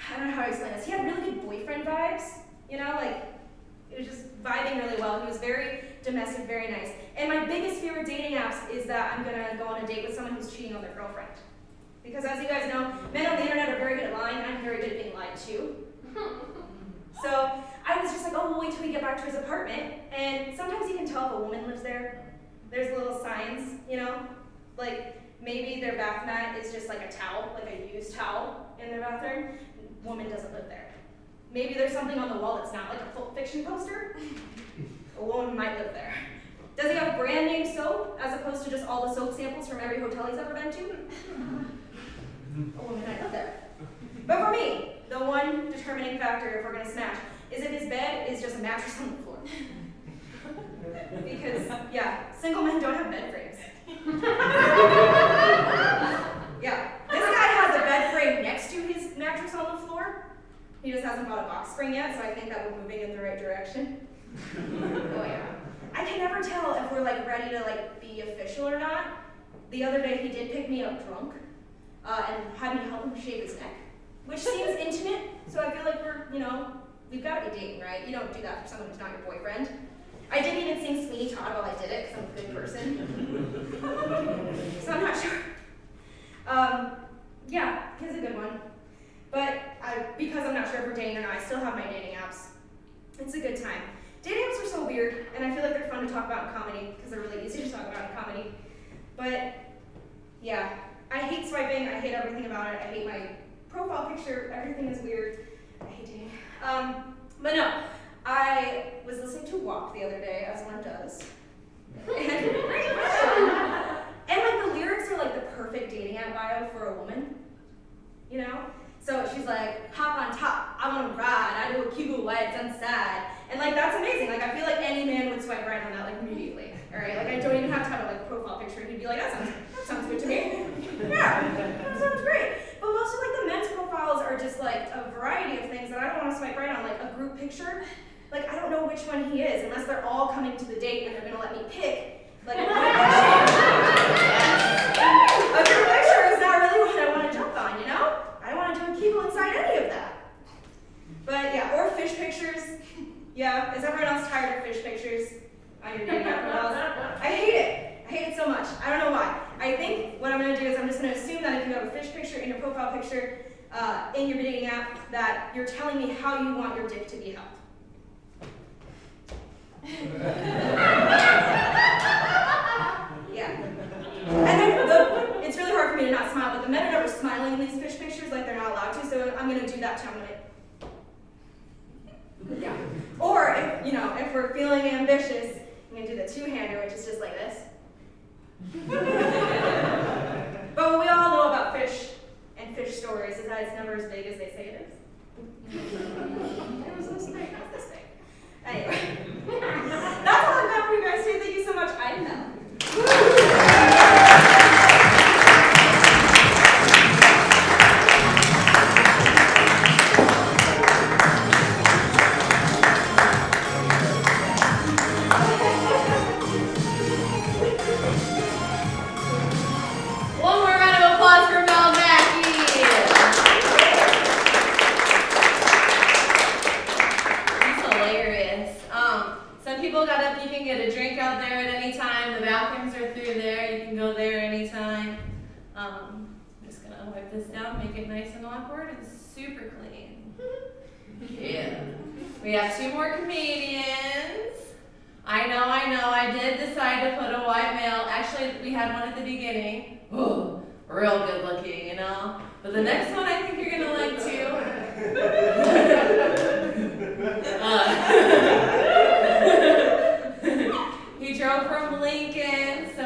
I don't know how to explain this. He had really good boyfriend vibes, you know, like it was just vibing really well. He was very domestic, very nice. And my biggest fear with dating apps is that I'm gonna go on a date with someone who's cheating on their girlfriend. Because as you guys know, men on the internet are very good at lying, and I'm very good at being lied to. So I was just like, oh, we'll wait till we get back to his apartment. And sometimes you can tell if a woman lives there. There's little signs, you know, like maybe their bath mat is just like a towel, like a used towel in their bathroom. Woman doesn't live there. Maybe there's something on the wall that's not like a Pulp Fiction poster. A woman might live there. Does he have brand name soap as opposed to just all the soap samples from every hotel he's ever been to? A woman might live there. But for me, the one determining factor if we're gonna smash is if his bed is just a mattress on the floor. Because, yeah, single men don't have bed frames. Yeah, this guy has a bed frame next to his mattress on the floor. He just hasn't bought a box spring yet, so I think that we're moving in the right direction. Oh yeah. I can never tell if we're like ready to like be official or not. The other day he did pick me up drunk and had me help him shave his neck, which seems intimate, so I feel like we've got to be dating, right? You don't do that for someone who's not your boyfriend. I didn't even sing Sweeney Todd while I did it, because I'm a good person. So I'm not sure. Yeah, he's a good one. But because I'm not sure if we're dating or not, I still have my dating apps. It's a good time. Dating apps are so weird, and I feel like they're fun to talk about in comedy, because they're really easy to talk about in comedy. But, yeah, I hate swiping, I hate everything about it, I hate my profile picture, everything is weird. I hate dating. But no, I was listening to Walk the other day, as one does. And like the lyrics are like the perfect dating app bio for a woman, you know? So she's like, hop on top, I wanna ride, I do a Cuba White inside. And like, that's amazing. Like, I feel like any man would swipe right on that, like, immediately, all right? Like, I don't even have to have a, like, profile picture. He'd be like, that sounds good to me. Yeah, that sounds great. But most of, like, the men's profiles are just, like, a variety of things that I don't want to swipe right on, like a group picture. Like, I don't know which one he is, unless they're all coming to the date and they're gonna let me pick, like, a group picture is not really what I want to jump on, you know? I don't want to do people inside any of that. But, yeah, or fish pictures. Yeah, is everyone else tired of fish pictures on your dating app? I hate it. I hate it so much. I don't know why. I think what I'm going to do is I'm just going to assume that if you have a fish picture in your profile picture in your dating app, that you're telling me how you want your dick to be held. Yeah. And then it's really hard for me to not smile, but the men are never smiling in these fish pictures like they're not allowed to, so I'm going to do that to them. Yeah. Or if we're feeling ambitious, I'm gonna do the two-hander, which is just like this. But what we all know about fish and fish stories is that it's never as big as they say it is. It was this big, not this big. people got up, you can get a drink out there at any time. The bathrooms are through there, you can go there anytime. I'm just gonna wipe this down, make it nice and awkward and super clean. Yeah. We have 2 more comedians. I know, I did decide to put a white male. Actually, we had one at the beginning. Ooh, real good looking, you know? But the next one I think you're gonna like too. He drove from Lincoln, so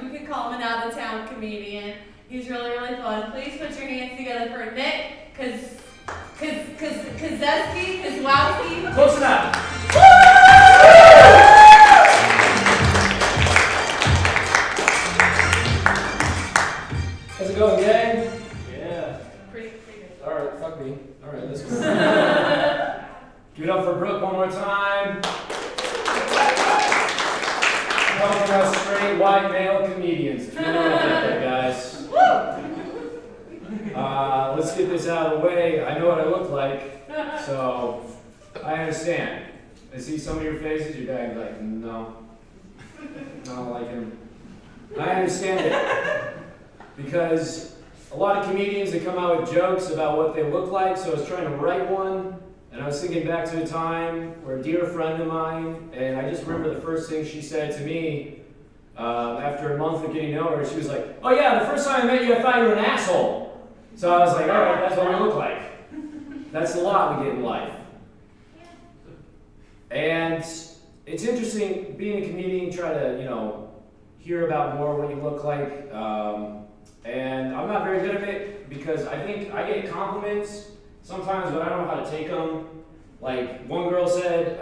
you could call him an out-of-town comedian. He's really, really fun. Please put your hands together for Nick, Kozowski. Close enough. How's it going, gang? Yeah. Pretty good. All right, fuck me. All right, let's go. Give it up for Brooke one more time. Coming from us straight white male comedians. It's really effective, guys. Let's get this out of the way. I know what I look like, so I understand. I see some of your faces, you're going like, no, I don't like him. I understand it, because a lot of comedians, they come out with jokes about what they look like, so I was trying to write one, and I was thinking back to a time where a dear friend of mine, and I just remember the first thing she said to me, after a month of getting to know her, she was like, oh yeah, the first time I met you, I thought you were an asshole. So I was like, all right, that's what I look like. That's a lot we get in life. And it's interesting being a comedian, try to, hear about more what you look like. And I'm not very good at it because I think I get compliments sometimes, but I don't know how to take them. Like one girl said,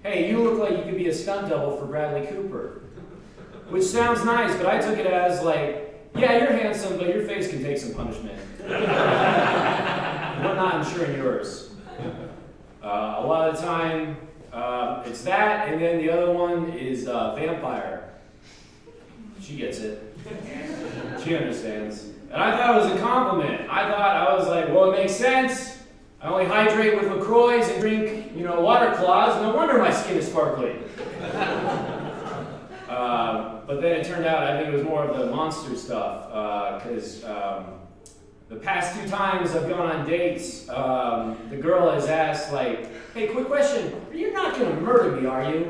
hey, you look like you could be a stunt double for Bradley Cooper. Which sounds nice, but I took it as like, yeah, you're handsome, but your face can take some punishment. We're not insuring yours. A lot of the time, it's that, and then the other one is vampire. She gets it. She understands. And I thought it was a compliment. I was like, well, it makes sense. I only hydrate with LaCroix and drink, Water Claws. No wonder my skin is sparkly. But then it turned out I think it was more of the monster stuff, because the past 2 times I've gone on dates, the girl has asked like, hey, quick question, you're not going to murder me, are you?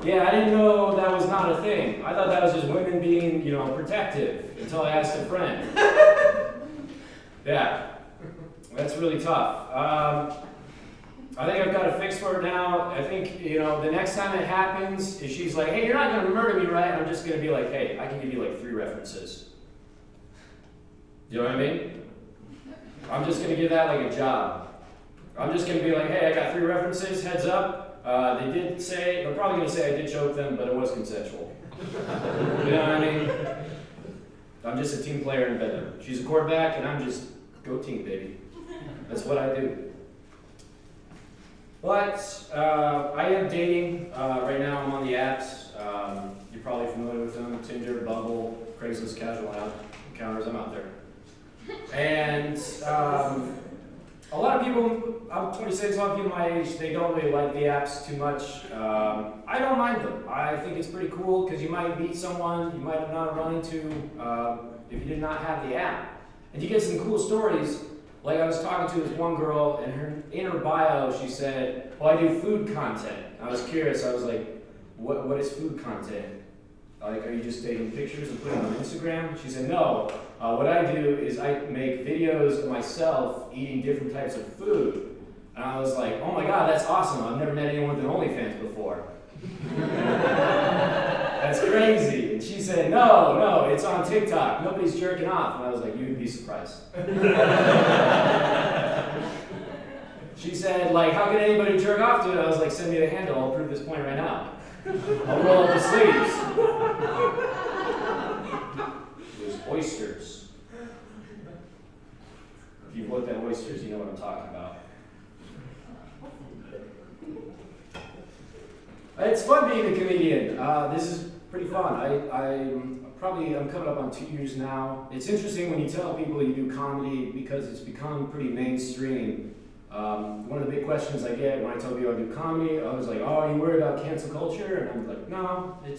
Yeah, I didn't know that was not a thing. I thought that was just women being, protective, until I asked a friend. Yeah, that's really tough. I think I've got a fix for it now. I think, the next time it happens, if she's like, hey, you're not going to murder me, right? I'm just going to be like, hey, I can give you like 3 references. You know what I mean? I'm just going to give that like a job. I'm just going to be like, hey, I got 3 references, heads up. They're probably going to say I did choke them, but it was consensual. You know what I mean? I'm just a team player in bedroom. She's a quarterback, and I'm just, go team, baby. That's what I do. But I am dating right now. I'm on the apps. You're probably familiar with them: Tinder, Bumble, Craigslist, Casual Encounters. I'm out there. And a lot of people, I'm 26, a lot of people my age, they don't really like the apps too much. I don't mind them. I think it's pretty cool because you might meet someone you might have not run into if you did not have the app. And you get some cool stories. Like I was talking to this one girl, and in her bio she said, well, I do food content. I was curious, I was like, what is food content? Like, are you just taking pictures and putting them on Instagram? She said, no, what I do is I make videos of myself eating different types of food. And I was like, oh my God, that's awesome. I've never met anyone with an OnlyFans before. That's crazy. And she said, no, it's on TikTok. Nobody's jerking off. And I was like, you'd be surprised. She said, like, how can anybody jerk off to it? I was like, send me the handle. I'll prove this point right now. I'll roll up the sleeves. There's oysters. If you've looked at oysters, you know what I'm talking about. It's fun being a comedian. This is pretty fun. I'm coming up on 2 years now. It's interesting when you tell people you do comedy because it's become pretty mainstream. One of the big questions I get when I tell people I do comedy, I was like, oh, are you worried about cancel culture? And I'm like, no, you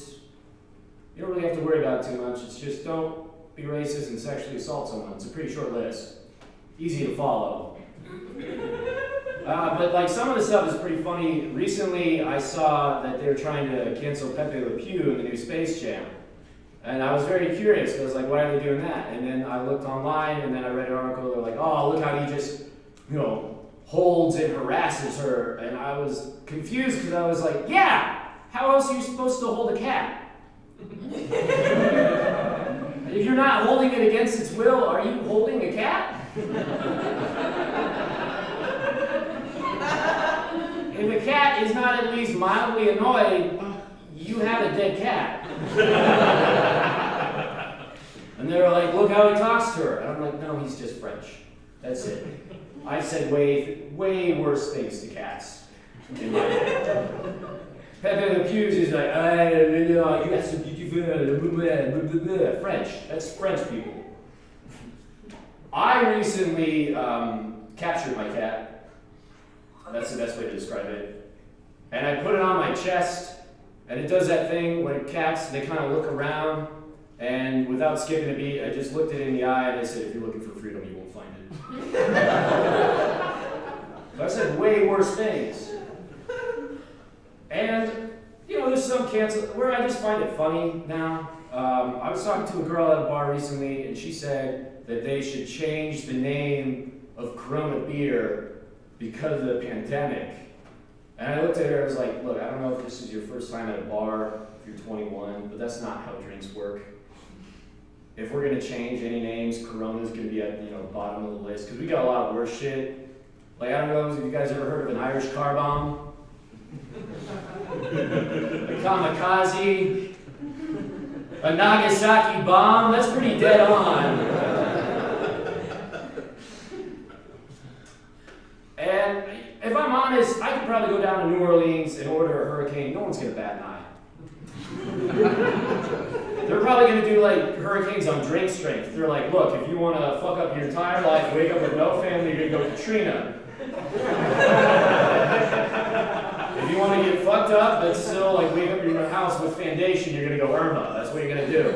don't really have to worry about it too much. It's just don't be racist and sexually assault someone. It's a pretty short list. Easy to follow. But like some of the stuff is pretty funny. Recently, I saw that they were trying to cancel Pepe Le Pew in the new Space Jam. And I was very curious, because like, why are they doing that? And then I looked online, and then I read an article, they're like, oh, look how he just, holds and harasses her. And I was confused, because I was like, yeah, how else are you supposed to hold a cat? If you're not holding it against its will, are you holding a cat? If a cat is not at least mildly annoyed, you have a dead cat. And they were like, look how he talks to her. And I'm like, no, he's just French. That's it. I've said way worse things to cats in my day. Pepe Le Pew is like, you got some beautiful French. That's French people. I recently captured my cat. That's the best way to describe it. And I put it on my chest, and it does that thing when cats, they kind of look around, and without skipping a beat, I just looked it in the eye, and I said, if you're looking for freedom, you won't find it. So I said way worse things. And, there's some cancel, where I just find it funny now. I was talking to a girl at a bar recently, and she said that they should change the name of Corona beer because of the pandemic. And I looked at her and was like, look, I don't know if this is your first time at a bar, if you're 21, but that's not how drinks work. If we're gonna change any names, Corona's gonna be at the bottom of the list, because we got a lot of worse shit. Like, I don't know if you guys ever heard of an Irish car bomb? A kamikaze? A Nagasaki bomb? That's pretty dead on. And if I'm honest, I could probably go down to New Orleans and order a hurricane. No one's gonna bat an eye. They're probably gonna do like hurricanes on drink strength. They're like, look, if you wanna fuck up your entire life, wake up with no family, you're gonna go Katrina. If you wanna get fucked up, but still like wake up in your house with foundation, you're gonna go Irma. That's what you're gonna do.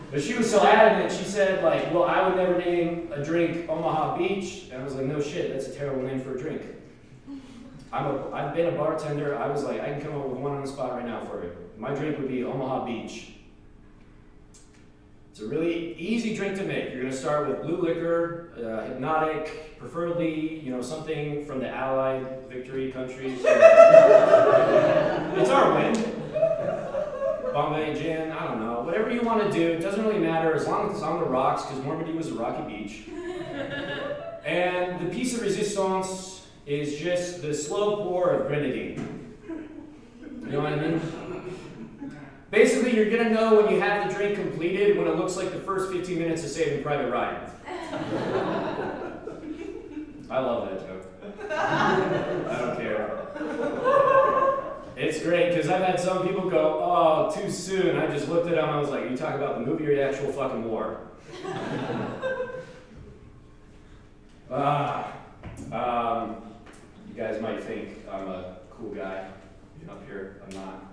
But she was so adamant, she said like, well, I would never name a drink Omaha Beach. And I was like, no shit, that's a terrible name for a drink. I've been a bartender. I was like, I can come up with one on the spot right now for you. My drink would be Omaha Beach. It's a really easy drink to make. You're gonna start with blue liquor, hypnotic, preferably, something from the Allied victory countries. It's our win. Bombay gin, I don't know. Whatever you want to do, it doesn't really matter as long as it's on the rocks, because Normandy was a rocky beach. And the piece of resistance is just the slow pour of grenadine. You know what I mean? Basically, you're gonna know when you have the drink completed when it looks like the first 15 minutes of Saving Private Ryan. I love that joke. I don't care. It's great, because I've had some people go, oh, too soon. I just looked at them and I was like, you talk about the movie or the actual fucking war? You guys might think I'm a cool guy. Being up here, I'm not.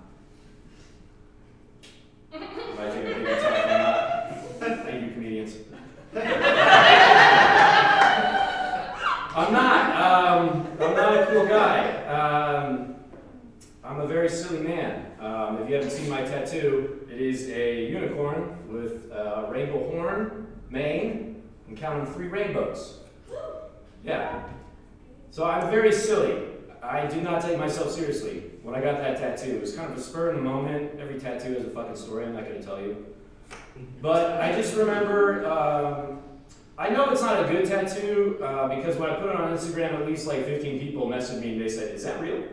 You might think I'm big and tough, I'm not. Thank you, comedians. I'm not a cool guy. I'm a very silly man. If you haven't seen my tattoo, it is a unicorn with a rainbow horn, mane, and counting 3 rainbows. Yeah. So I'm very silly. I do not take myself seriously. When I got that tattoo, it was kind of a spur in the moment. Every tattoo has a fucking story, I'm not going to tell you. But I just remember, I know it's not a good tattoo, because when I put it on Instagram, at least like 15 people messaged me and they said, is that real?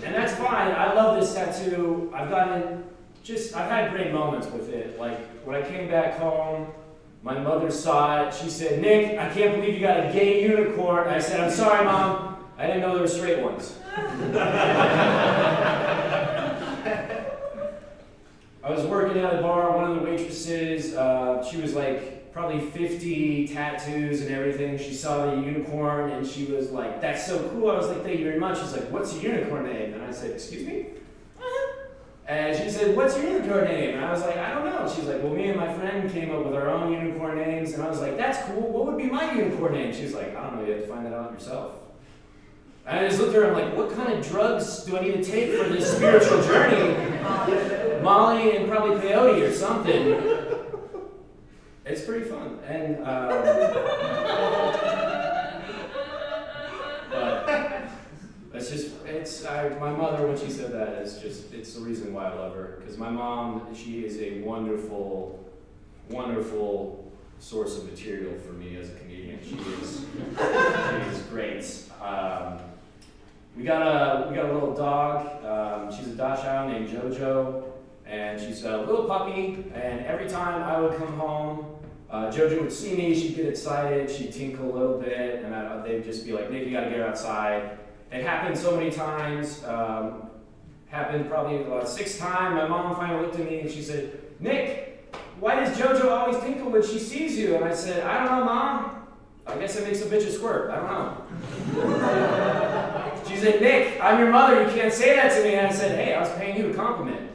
And that's fine. I love this tattoo. I've had great moments with it. Like when I came back home, my mother saw it. She said, Nick, I can't believe you got a gay unicorn. I said, I'm sorry, Mom. I didn't know there were straight ones. I was working at a bar. One of the waitresses, she was like probably 50 tattoos and everything. She saw the unicorn and she was like, that's so cool. I was like, thank you very much. She's like, what's your unicorn name? And I said, excuse me? And she said, what's your unicorn name? And I was like, I don't know. She's like, well, me and my friend came up with our own unicorn names. And I was like, that's cool. What would be my unicorn name? She was like, I don't know. You have to find that out yourself. And I just looked at her, I'm like, what kind of drugs do I need to take for this spiritual journey? Molly and probably peyote or something. It's pretty fun. And, but my mother, when she said that, it's the reason why I love her. Because my mom, she is a wonderful, wonderful source of material for me as a comedian. She is great. We got a little dog. She's a Dachshund named JoJo, and she's a little puppy. And every time I would come home, JoJo would see me. She'd get excited. She'd tinkle a little bit, and they'd just be like, "Nick, you gotta get her outside." It happened so many times. Happened probably about 6 times. My mom finally looked at me and she said, "Nick, why does JoJo always tinkle when she sees you?" And I said, "I don't know, Mom. I guess it makes a bitch a squirt. I don't know." She said, "Nick, I'm your mother. You can't say that to me." And I said, "Hey, I was paying you a compliment."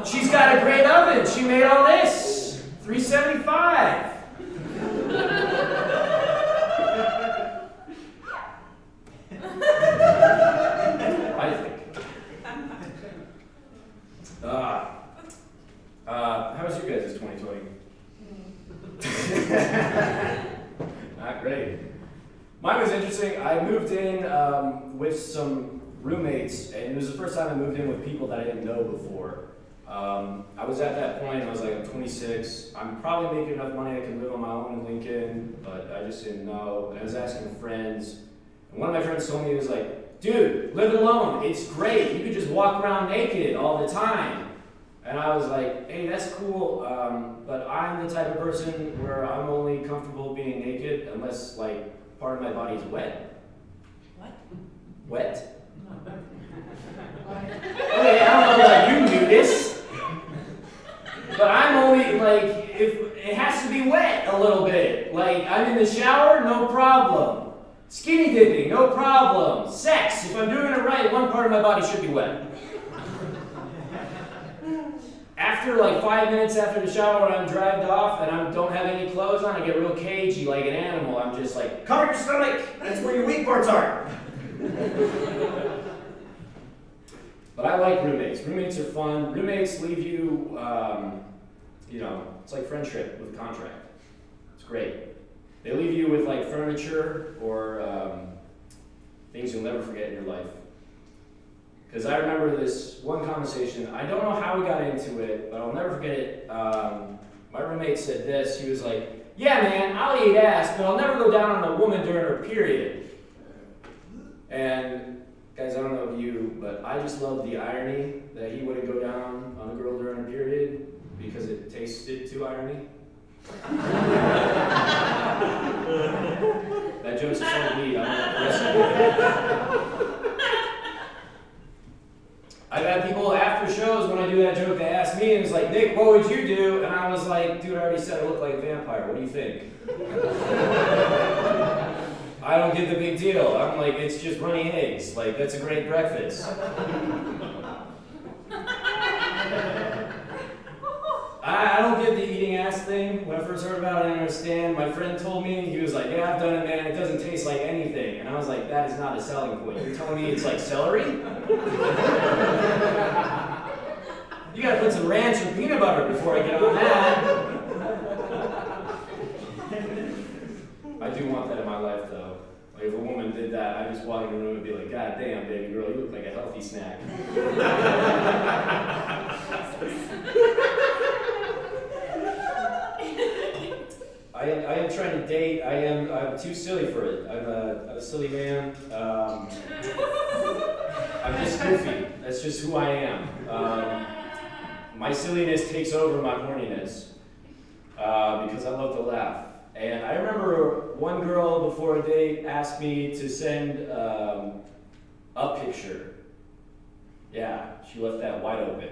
"She's got a great oven. She made all this. $3.75. I think. How was your guys' 2020? Not great. Mine was interesting. I moved in with some roommates, and it was the first time I moved in with people that I didn't know before. I was at that point, I was like, I'm 26. I'm probably making enough money I can live on my own in Lincoln, but I just didn't know. And I was asking friends, and one of my friends told me, he was like, "Dude, live alone. It's great. You could just walk around naked all the time." And I was like, "Hey, that's cool, but I'm the type of person where I'm only comfortable being naked unless, like, part of my body is wet." What? Wet? Okay, I don't know about you nudists, but I'm only, like, if it has to be wet a little bit. Like, I'm in the shower, no problem. Skinny dipping, no problem. Sex, if I'm doing it right, one part of my body should be wet. After like 5 minutes after the shower, when I'm dragged off and I don't have any clothes on, I get real cagey like an animal. I'm just like, cover your stomach, that's where your weak parts are. But I like roommates. Roommates are fun. Roommates leave you, it's like friendship with contract. It's great. They leave you with like furniture or things you'll never forget in your life. Because I remember this one conversation, I don't know how we got into it, but I'll never forget it. My roommate said this, he was like, "Yeah man, I'll eat ass, but I'll never go down on a woman during her period." And guys, I don't know if you, but I just love the irony that he wouldn't go down on a girl during her period because it tasted too irony. That joke's so neat, I'm not I've had people after shows when I do that joke, they ask me and it's like, "Nick, what would you do?" And I was like, "Dude, I already said I look like a vampire. What do you think?" I don't get the big deal. I'm like, it's just runny eggs. Like, that's a great breakfast. I don't get the eating ass thing. When I first heard about it, I didn't understand. My friend told me, he was like, "Yeah, I've done it, man. It doesn't taste like anything." And I was like, that is not a selling point. You're telling me it's like celery? You gotta put some ranch and peanut butter before I get on that. I do want that in my life, though. Like, if a woman did that, I'd just walk in the room and be like, "God damn, baby girl, you look like a healthy snack." I am trying to date. I'm too silly for it. I'm a silly man. I'm just goofy. That's just who I am. My silliness takes over my horniness because I love to laugh. And I remember one girl before a date asked me to send a picture. Yeah, she left that wide open.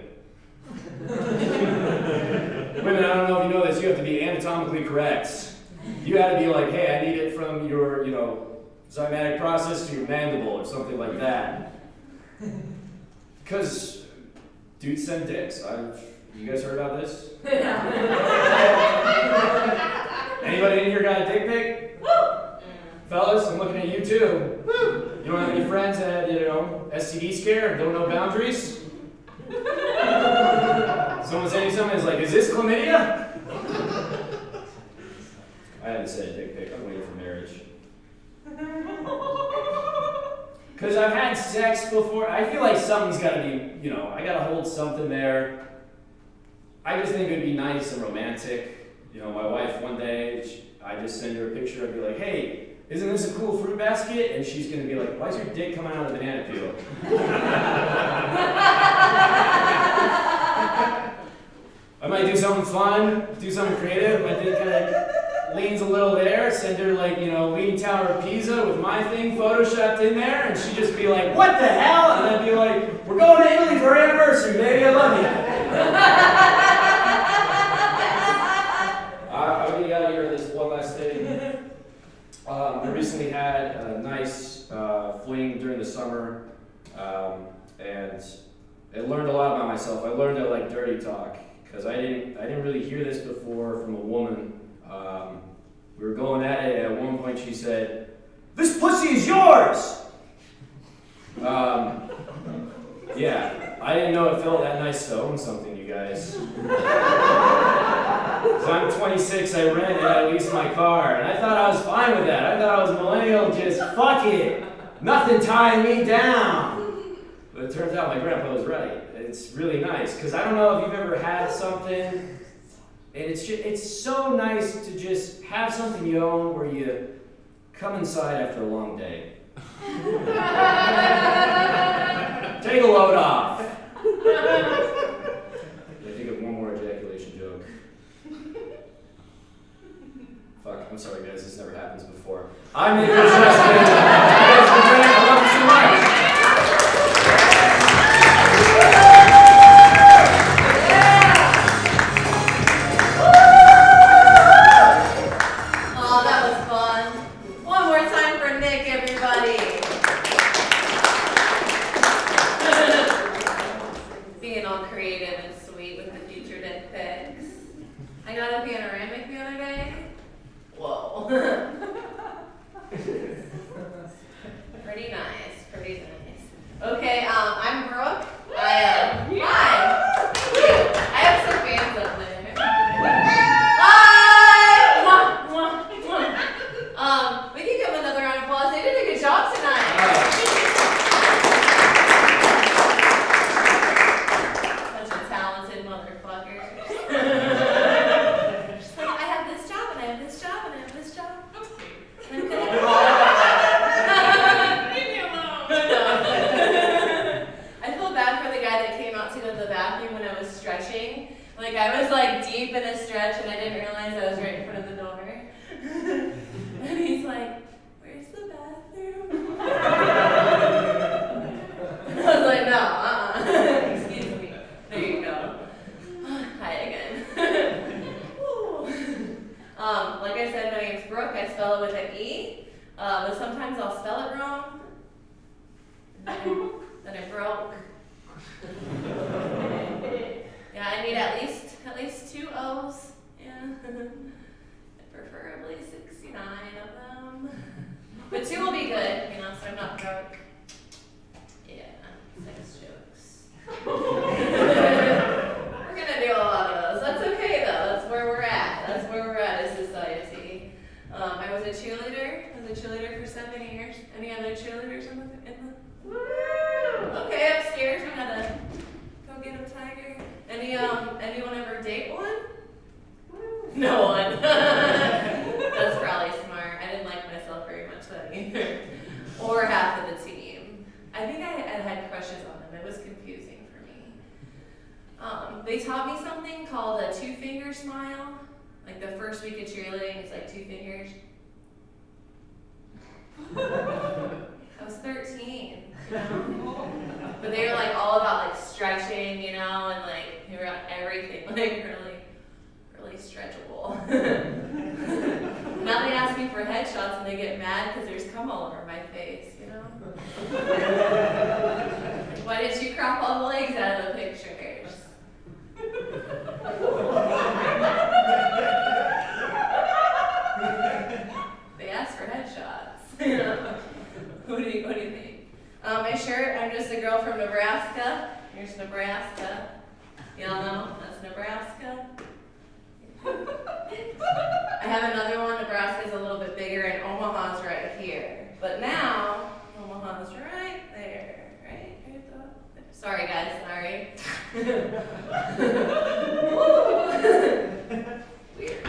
Women, I don't know if you know this, you have to be anatomically correct. You had to be like, hey, I need it from your, zymatic process to your mandible or something like that. Because dudes send dicks. You guys heard about this? Anybody in here got a dick pic? Fellas, I'm looking at you too. You don't have any friends that had, STD scare, don't know boundaries? Someone saying something is like, is this chlamydia? I had to say a dick pic, I'm waiting for marriage. Because I've had sex before, I feel like something's gotta be, I gotta hold something there. I just think it'd be nice and romantic. My wife one day, I just send her a picture, I'd be like, hey, isn't this a cool fruit basket? And she's gonna be like, why is your dick coming out of the banana peel? I might do something fun, do something creative. My thing kind of leans a little there, send her like, Leaning Tower of Pisa with my thing photoshopped in there, and she'd just be like, what the hell? And I'd be like, we're going to Italy for our anniversary, baby, I love you. I really got to hear this one last thing. I recently had a nice fling during the summer, and I learned a lot about myself. I learned to like dirty talk, because I didn't really hear this before from a woman. We were going at it, and at one point she said, "This pussy is yours!" Yeah, I didn't know it felt that nice to own something, you guys. So I'm 26, I rent and I lease my car, and I thought I was fine with that. I thought I was a millennial, just fuck it. Nothing tying me down. But it turns out my grandpa was right. It's really nice, because I don't know if you've ever had something, and it's so nice to just have something you own where you come inside after a long day. Take a load off. I think of one more ejaculation joke. Fuck, I'm sorry guys, this never happens before. I'm Nick Justin. You guys been doing it? I love you so much. Oh, that was fun. One more time for Nick, everybody. Being all creative and sweet with the future dick pics. I got a panoramic the other day. Whoa. Pretty nice, pretty nice. Okay, I'm Brooke. Hi. I have some fans up there. Hi! We can give them another round of applause. They did a good job tonight. Bunch of talented motherfuckers. She's like, I have this job, and I have this job, and I have this job. And I'm gonna Leave me alone. I feel bad for the guy that came out to go to the bathroom when I was stretching. Like, I was like deep in a stretch and I didn't realize I was right in front of the door. And he's like, where's the bathroom? And I was like, no, excuse me. There you go. Hi again. Like I said, my name's Brooke. I spell it with an E. But sometimes I'll spell it wrong. Then I broke. Yeah, I need at least 2 O's. Yeah. Preferably 69 of them. But 2 will be good, so I'm not broke. Yeah, sex jokes. We're gonna do a lot of those. That's okay though. That's where we're at. That's where we're at as society. I was a cheerleader. I was a cheerleader for 7 years. Any other cheerleaders in the Woo! Okay, upstairs we had a go get a tiger. Anyone ever date one? No one. That's probably smart. I didn't like myself very much then either. Or half of the team. I think I had crushes on them. It was confusing for me. They taught me something called a 2-finger smile. Like the first week of cheerleading, it's like 2 fingers. I was 13, But they were like all about like stretching, and like they were them for headshots and they get mad because there's cum all over my face, you know? Like, why did you crop all the legs out of the pictures? They asked for headshots. You know? What do you think? My shirt, I'm just a girl from Nebraska. Here's Nebraska. Y'all know that's Nebraska. I have another one. Nebraska's a little bit bigger, and Omaha's right here. But now, Omaha's right there. Right there. Sorry, guys. Sorry. Weird.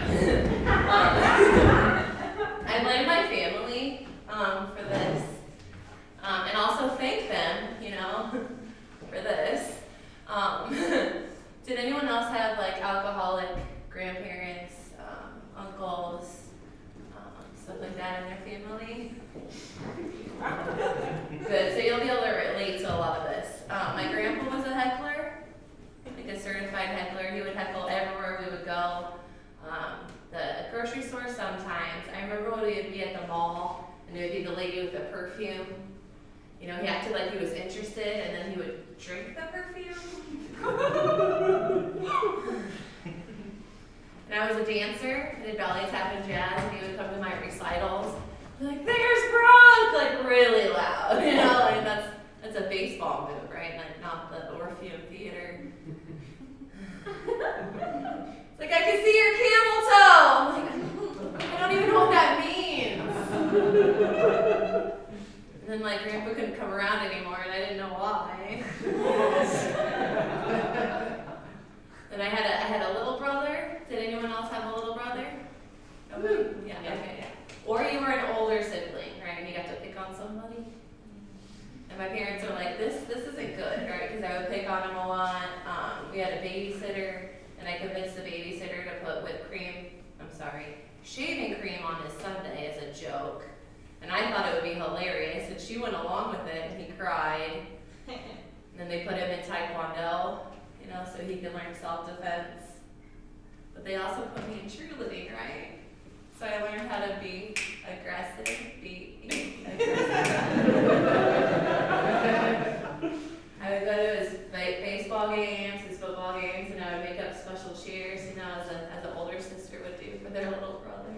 I blame my family for this, and also thank them, you know, for this. Did anyone else have like alcoholic grandparents, uncles, stuff like that in their family? Good, so you'll be able to relate to a lot of this. My grandpa was a heckler, like a certified heckler. He would heckle everywhere we would go. The grocery store sometimes. I remember when we would be at the mall and there would be the lady with the perfume. You know, he acted like he was interested and then he would drink the perfume. And I was a dancer. I did ballet, tap, and jazz, and he would come to my recitals. Be like, "There's Brooke!" Like really loud. You know, like that's a baseball move, right? Like not the Orpheum Theater. It's like, "I can see your camel toe." I'm like, I don't even know what that means. And then like Grandpa couldn't come around anymore, and I didn't know why. And I had a little brother. Did anyone else have a little brother? Okay. Yeah, okay, yeah. Or you were an older sibling, right? And you got to pick on somebody. And my parents were like, this isn't good, right? Because I would pick on him a lot. We had a babysitter, and I convinced the babysitter to put shaving cream on his sundae as a joke. And I thought it would be hilarious, and she went along with it, and he cried. And then they put him in Taekwondo, you know, so he could learn self-defense. But they also put me in cheerleading, right? So I learned how to be aggressive, I would go to his baseball games, his football games, and I would make up special cheers, you know, as an older sister would do for their little brother.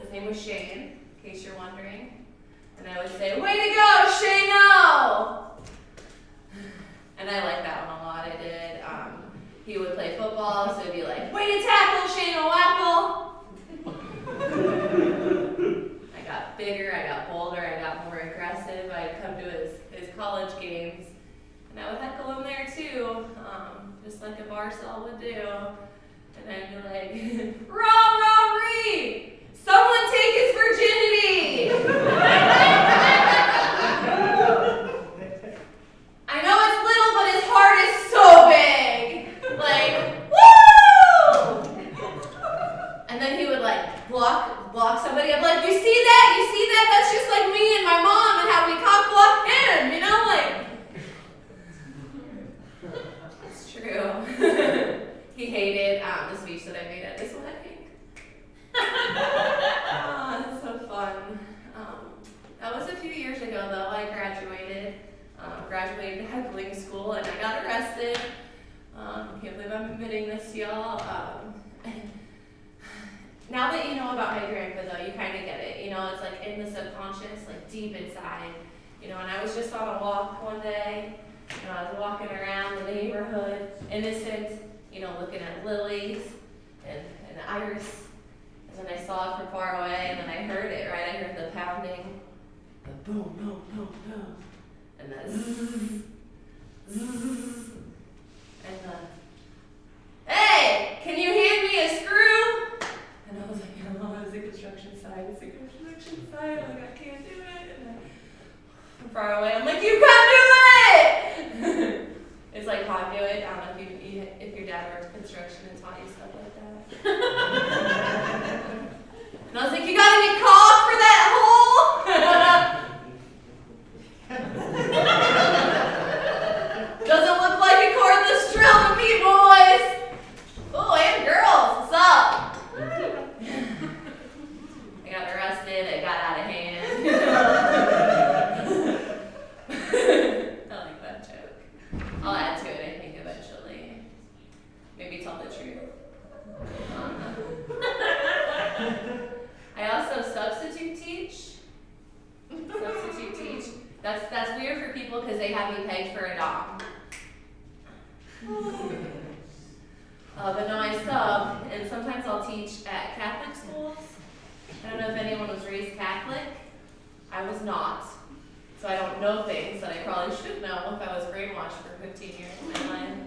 His name was Shane, in case you're wondering. And I would say, "Way to go, Shane-o!" And I liked that one a lot, I did. He would play football, so it'd be like, "Way to tackle, Shane-o-wackle!" I got bigger, I got bolder, I got more aggressive. I'd come to his college games, and I would heckle him there too, just like a Barsell would do. And I'd be like, "Rah, rah, ree! Someone take his virginity!" I know it's little, but his heart is so big. Like, woo! And then he would like block somebody. I'm like, "You see that? You see that? That's just like me and my mom and how we cock block him, you know, like." It's true. He hated the speech that I made at his wedding. Oh, that's so fun. That was a few years ago, though. I graduated heckling school, and I got arrested. Can't believe I'm admitting this to y'all. Now that you know about my grandpa, though, you kind of get it. You know, it's like in the subconscious, like deep inside. You know, and I was just on a walk one day. You know, I was walking around the neighborhood, innocent, you know, looking at lilies and iris. And then I saw it from far away, and then I heard it, right? I heard the pounding, the boom, boom, boom, boom, and the zzz, zzz, and the, "Hey, can you hand me a screw?" And I was like, "Oh, it's a construction site, it's a construction site." I'm like, "I can't do it." And then from far away, I'm like, "You come do it!" It's like conduit. I don't know if your dad worked construction and taught you stuff like that. And I was like, "You got any caulk for that hole?" Doesn't look like a cordless drill to me, boys. Oh, and girls, what's up? I got I also substitute teach. Substitute teach. That's weird for people because they have me pegged for a dog. But no, I sub, and sometimes I'll teach at Catholic schools. I don't know if anyone was raised Catholic. I was not. So I don't know things that I probably should know if I was brainwashed for 15 years of my life.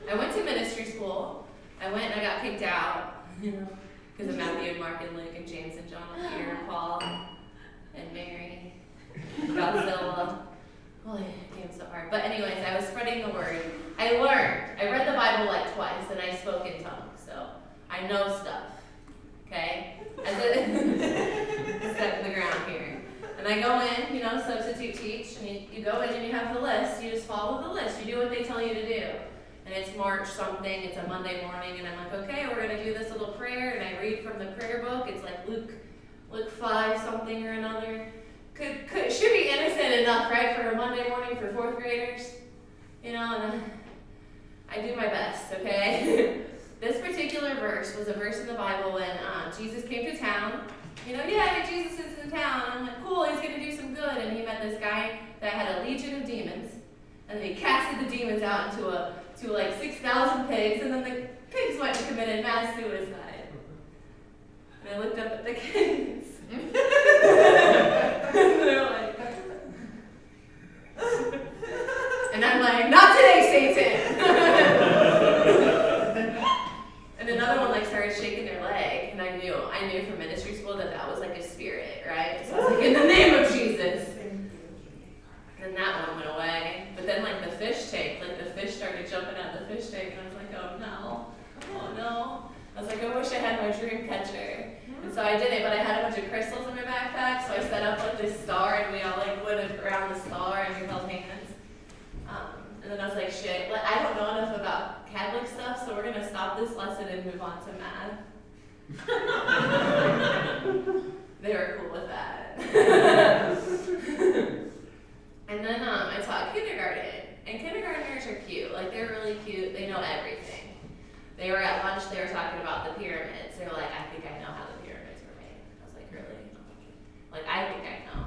I went to ministry school. I went and I got kicked out, because of Matthew and Mark and Luke and James and John and Peter and Paul and Mary, Godzilla. Oh, it came so hard. But anyways, I was spreading the word. I learned. I read the Bible like twice, and I spoke in tongues, so I know stuff. Okay? Step the ground here. And I go in, substitute teach, and you go in and you have the list. You just follow the list. You do what they tell you to do. And it's March something, it's a Monday morning, and I'm like, okay, we're going to do this little prayer, and I read from the prayer book. It's like Luke 5 something or another. Should be innocent enough, right, for a Monday morning for 4th graders? And I do my best, okay? This particular verse was a verse in the Bible when Jesus came to town. Jesus is in town. I'm like, cool, he's going to do some good. And he met this guy that had a legion of demons. And he casted the demons out to like 6,000 pigs. And then the pigs went and committed mass suicide. And I looked up at the kids. And they're like, and I'm like, not today, Satan. And another one started shaking their leg, and I knew from ministry school that was like a spirit, right? So I was like, in the name of Jesus. And then that one went away. But then the fish tank, the fish started jumping out of the fish tank, and I was like, oh no. I was like, I wish I had my dream catcher. And so I did it, but I had a bunch of crystals in my backpack, so I set up this star, and we all went around the star, and we held hands. And then I was like, shit, I don't know enough about Catholic stuff, so we're going to stop this lesson and move on to math. They were cool with that. And then I taught kindergarten. And kindergartners are cute. They're really cute. They know everything. They were at lunch, they were talking about the pyramids. They were like, I think I know how the pyramids were made. I was like, really? I think I know.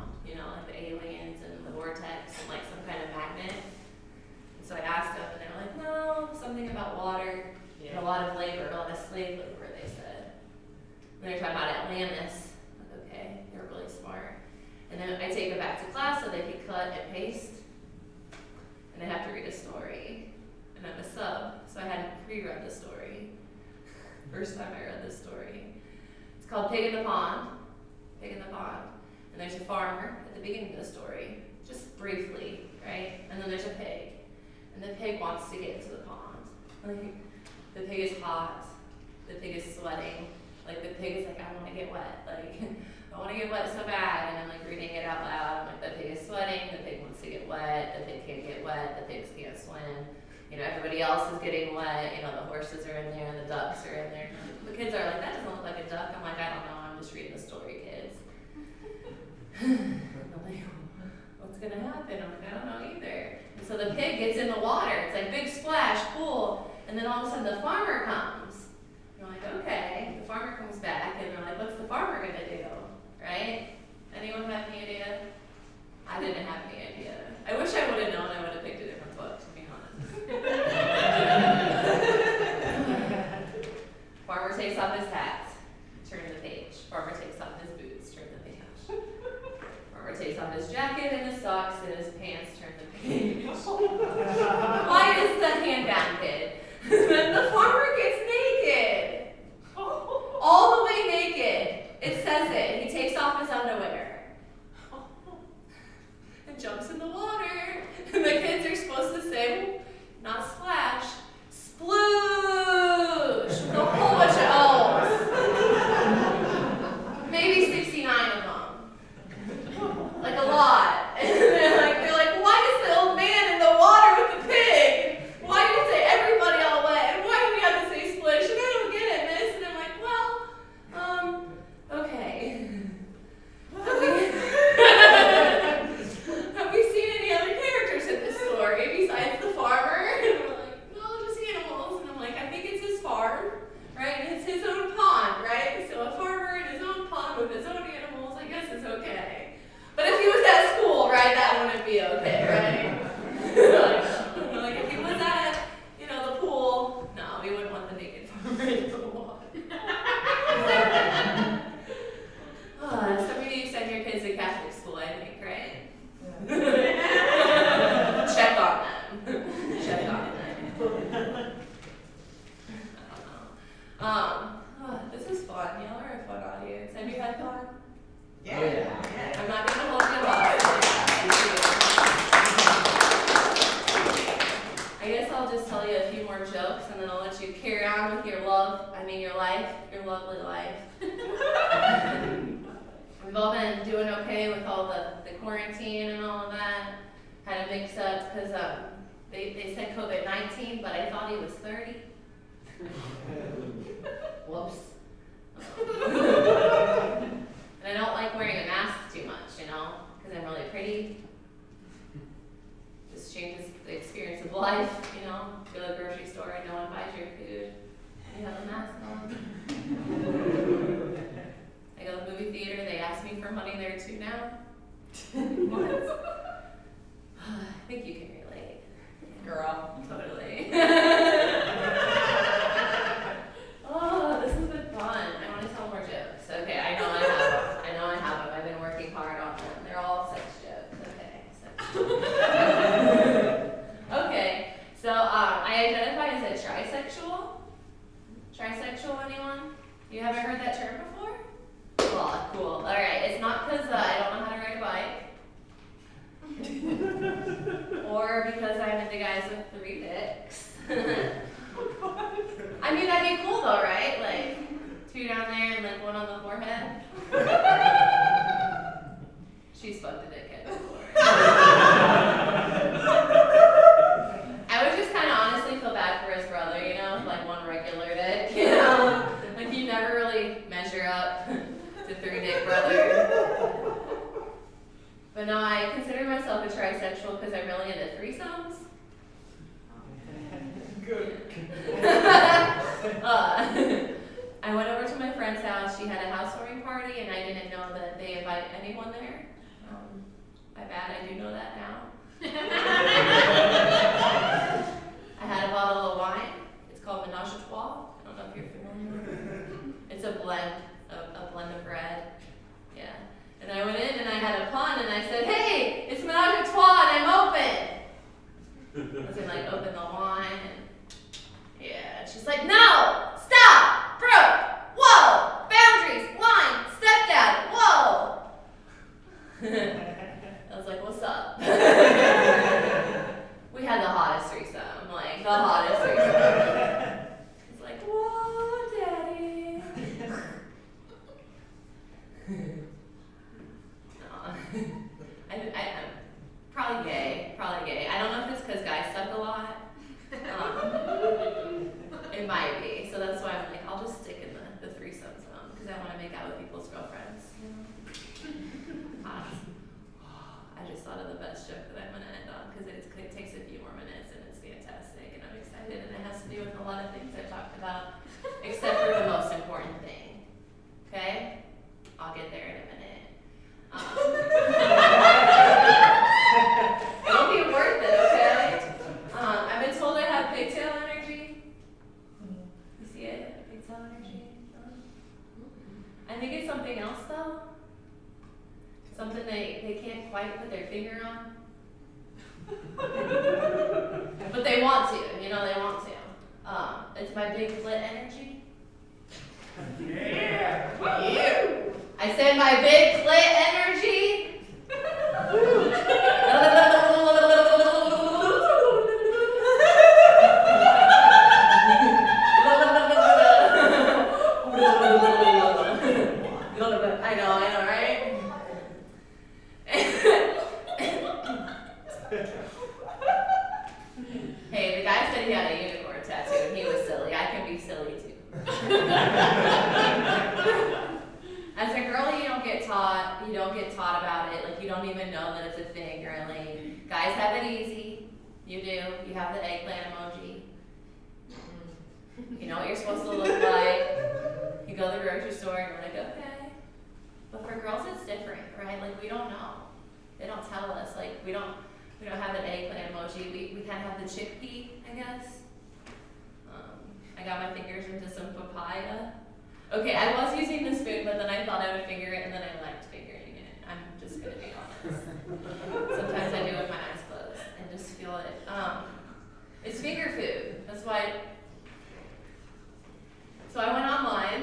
The aliens and the vortex and some kind of magnet. So I asked them, and they were like, no, something about water, and a lot of labor, a lot of slave labor, they said. And they were talking about Atlantis. I'm like, okay, they're really smart. And then I take it back to class so they can cut and paste. And they have to read a story. And I'm a sub, so I hadn't pre-read the story. First time I read this story. It's called Pig in the Pond. Pig in the Pond. And there's a farmer at the beginning of the story, just briefly, right? And then there's a pig. And the pig wants to get into the pond. The pig is hot. The pig is sweating. The pig is I want to get wet. I want to get wet so bad. And I'm reading it out loud. I'm the pig is sweating. The pig wants to get wet. The pig can't get wet. The pigs can't swim. Everybody else is getting wet. The horses are in there. The ducks are in there. The kids are like, that doesn't look like a duck. I'm like, I don't know. I'm just reading the story, kids. I'm like, what's going to happen? I'm like, I don't know either. And so the pig gets in the water. It's big splash, cool. And then all of a sudden the farmer comes. You're like, okay. The farmer comes back, and they're like, what's the farmer going to do? Right? Anyone have any idea? I didn't have any idea. I wish I would have known. I would have picked a different book, to be honest. Farmer takes off his hat, turn the page. Farmer takes off his boots, turn the page. Farmer takes off his jacket and his socks and his pants, turn the page. Why is the hand down, kid? When the farmer gets was fun. Y'all are a fun audience. Have you had fun? Yeah. I'm not gonna hold you up. I guess I'll just tell you a few more jokes and then I'll let you carry on with your your lovely life. We've all been doing okay with all the quarantine and all of that. Had a mix up because they said COVID-19, but I thought he was 30. Whoops. And I don't like wearing a mask too much, because I'm really pretty. Just changes the experience of life, Go to the grocery store and no one buys your food. You have a mask on. I go to the movie theater, they ask me for money there too now. What? I think you can relate. Girl, totally. Oh, this has been fun. I want to tell more jokes. Okay, I know I have them. I've been working hard on them. They're all sex jokes. Okay, sex jokes. Okay, so I identify as a trisexual. Trisexual, anyone? You haven't heard that term before? Cool. All right, it's not because I don't know how to ride a bike. Or because I'm into guys with 3 dicks. I mean, that'd be cool though, right? Like, 2 down there and like 1 on the forehead. She's fucked a dickhead before. I would just kind of honestly feel bad for his brother, like 1 regular dick, Like you never really measure up to 3 dick brother. But no, I consider myself a trisexual because I'm really into threesomes. Good. I went over to my friend's house. She had a housewarming party, and I didn't know that they invite anyone there. My bad, I do know that now. I had a bottle of wine. It's called Menage a Trois. I don't know if you're familiar with it. It's a blend of red. Yeah. And I went in and I had a pun and I said, "Hey, it's Menage a Trois and I'm open." I was gonna open the wine and yeah, she's like, "No, stop, Brooke, whoa, boundaries, line, stepdad, whoa." I was like, "What's up?" We had the hottest threesome, the hottest threesome. It's like, "Whoa, daddy." No. I'm probably gay. I don't know if it's because guys suck a lot. It might be. So that's why I'm like, I'll just stick in the threesome zone because I want to make out with people's girlfriends. I just thought of the best joke that I'm going to end on because it takes a few more minutes and it's fantastic and I'm excited and it has to do with a lot of things I've talked about except for the most important thing. Okay? I'll get there in a minute. It'll be worth it, okay? I've been told I have pigtail energy. You see it? Pigtail energy? I think it's something else though. Something they can't quite put their finger on. But they want to, they want to. It's my big clit energy. Yeah. I said my big clit energy. I know, right? Hey, the guy said he had a unicorn tattoo and he was silly. I can be silly too. As a girl, you don't get taught about it. You don't even know that it's a thing, really. Guys have it easy. You do. You have the eggplant emoji. You know what you're supposed to look like. You go to the grocery store and you're like, okay. But for girls, it's different, right? We don't know. They don't tell us. We don't have an eggplant emoji. We kind of have the chickpea, I guess. I got my fingers into some papaya. Okay, I was using the spoon, but then I thought I would finger it, and then I liked fingering it. I'm just gonna be honest. Sometimes I do with my eyes closed and just feel it. It's finger food. That's why. So I went online.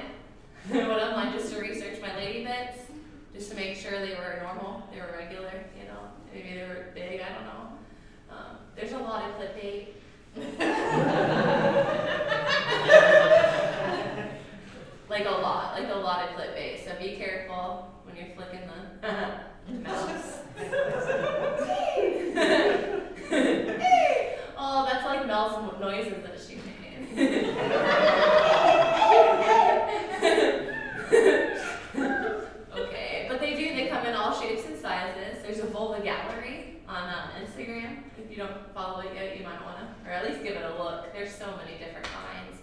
a lot of clickbait. So be careful when you're flicking the mouse. Oh, that's like Mel's noises that she made. Okay, but they come in all shapes and sizes. There's a vulva gallery on Instagram. If you don't follow it yet, you might want to, or at least give it a look. There's so many different kinds.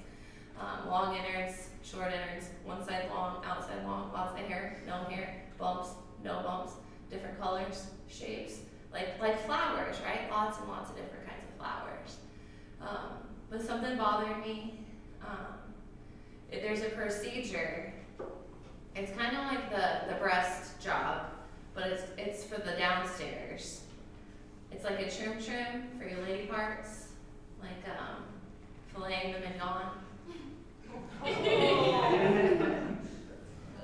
Long innards, short innards, one side long, outside long, lots of hair, no hair, bumps, no bumps, different colors, shapes, like flowers, right? Lots and lots of different kinds of flowers. But something bothered me. There's a procedure. It's kind of like the breast job, but it's for the downstairs. It's like a trim for your lady parts, like filleting the mignon.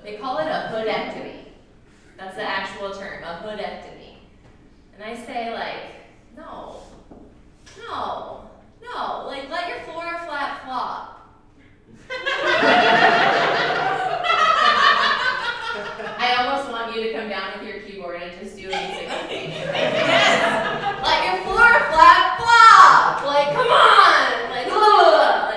They call it a hoodectomy. That's the actual term, a hoodectomy. And I say no, like let your flora flat flop. I almost want you to come down with your keyboard and just do a music with me. Yes! Let your flora flat flop! Like, come on! Like, ugh!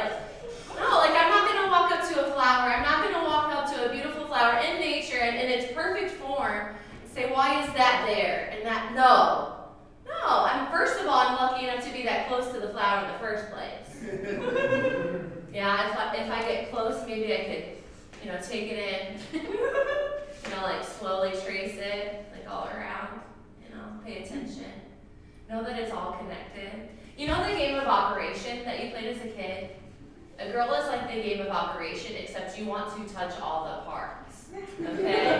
No, I'm not gonna walk up to a flower. I'm not gonna walk up to a beautiful flower in nature and in its perfect form and say, why is that there? And that, no. First of all, I'm lucky enough to be that close to the flower in the first place. Yeah, if I get close, maybe I could, take it in, slowly trace it, all around, pay attention. Know that it's all connected. You know the game of Operation that you played as a kid? A girl is like the game of Operation, except you want to touch all the parts, okay?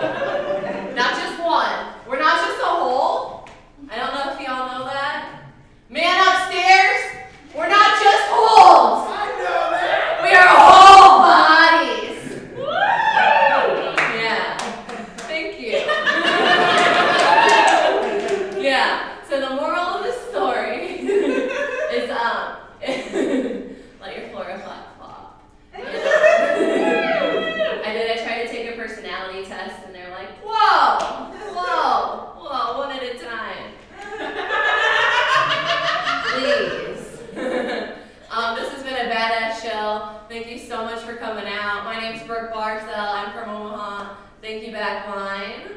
Not just one. We're not just a whole. I don't know if y'all know that. Man upstairs, we're not just holes. I know that. We are whole bodies. Woo! Yeah. Thank you. Yeah. So the moral of the story is let your flora flat flop. I tried to take a personality test and they're like, whoa, one at a time. Please. This has been a badass show. Thank you so much for coming out. My name's Brooke Barsell. I'm from Omaha. Thank you, Backline.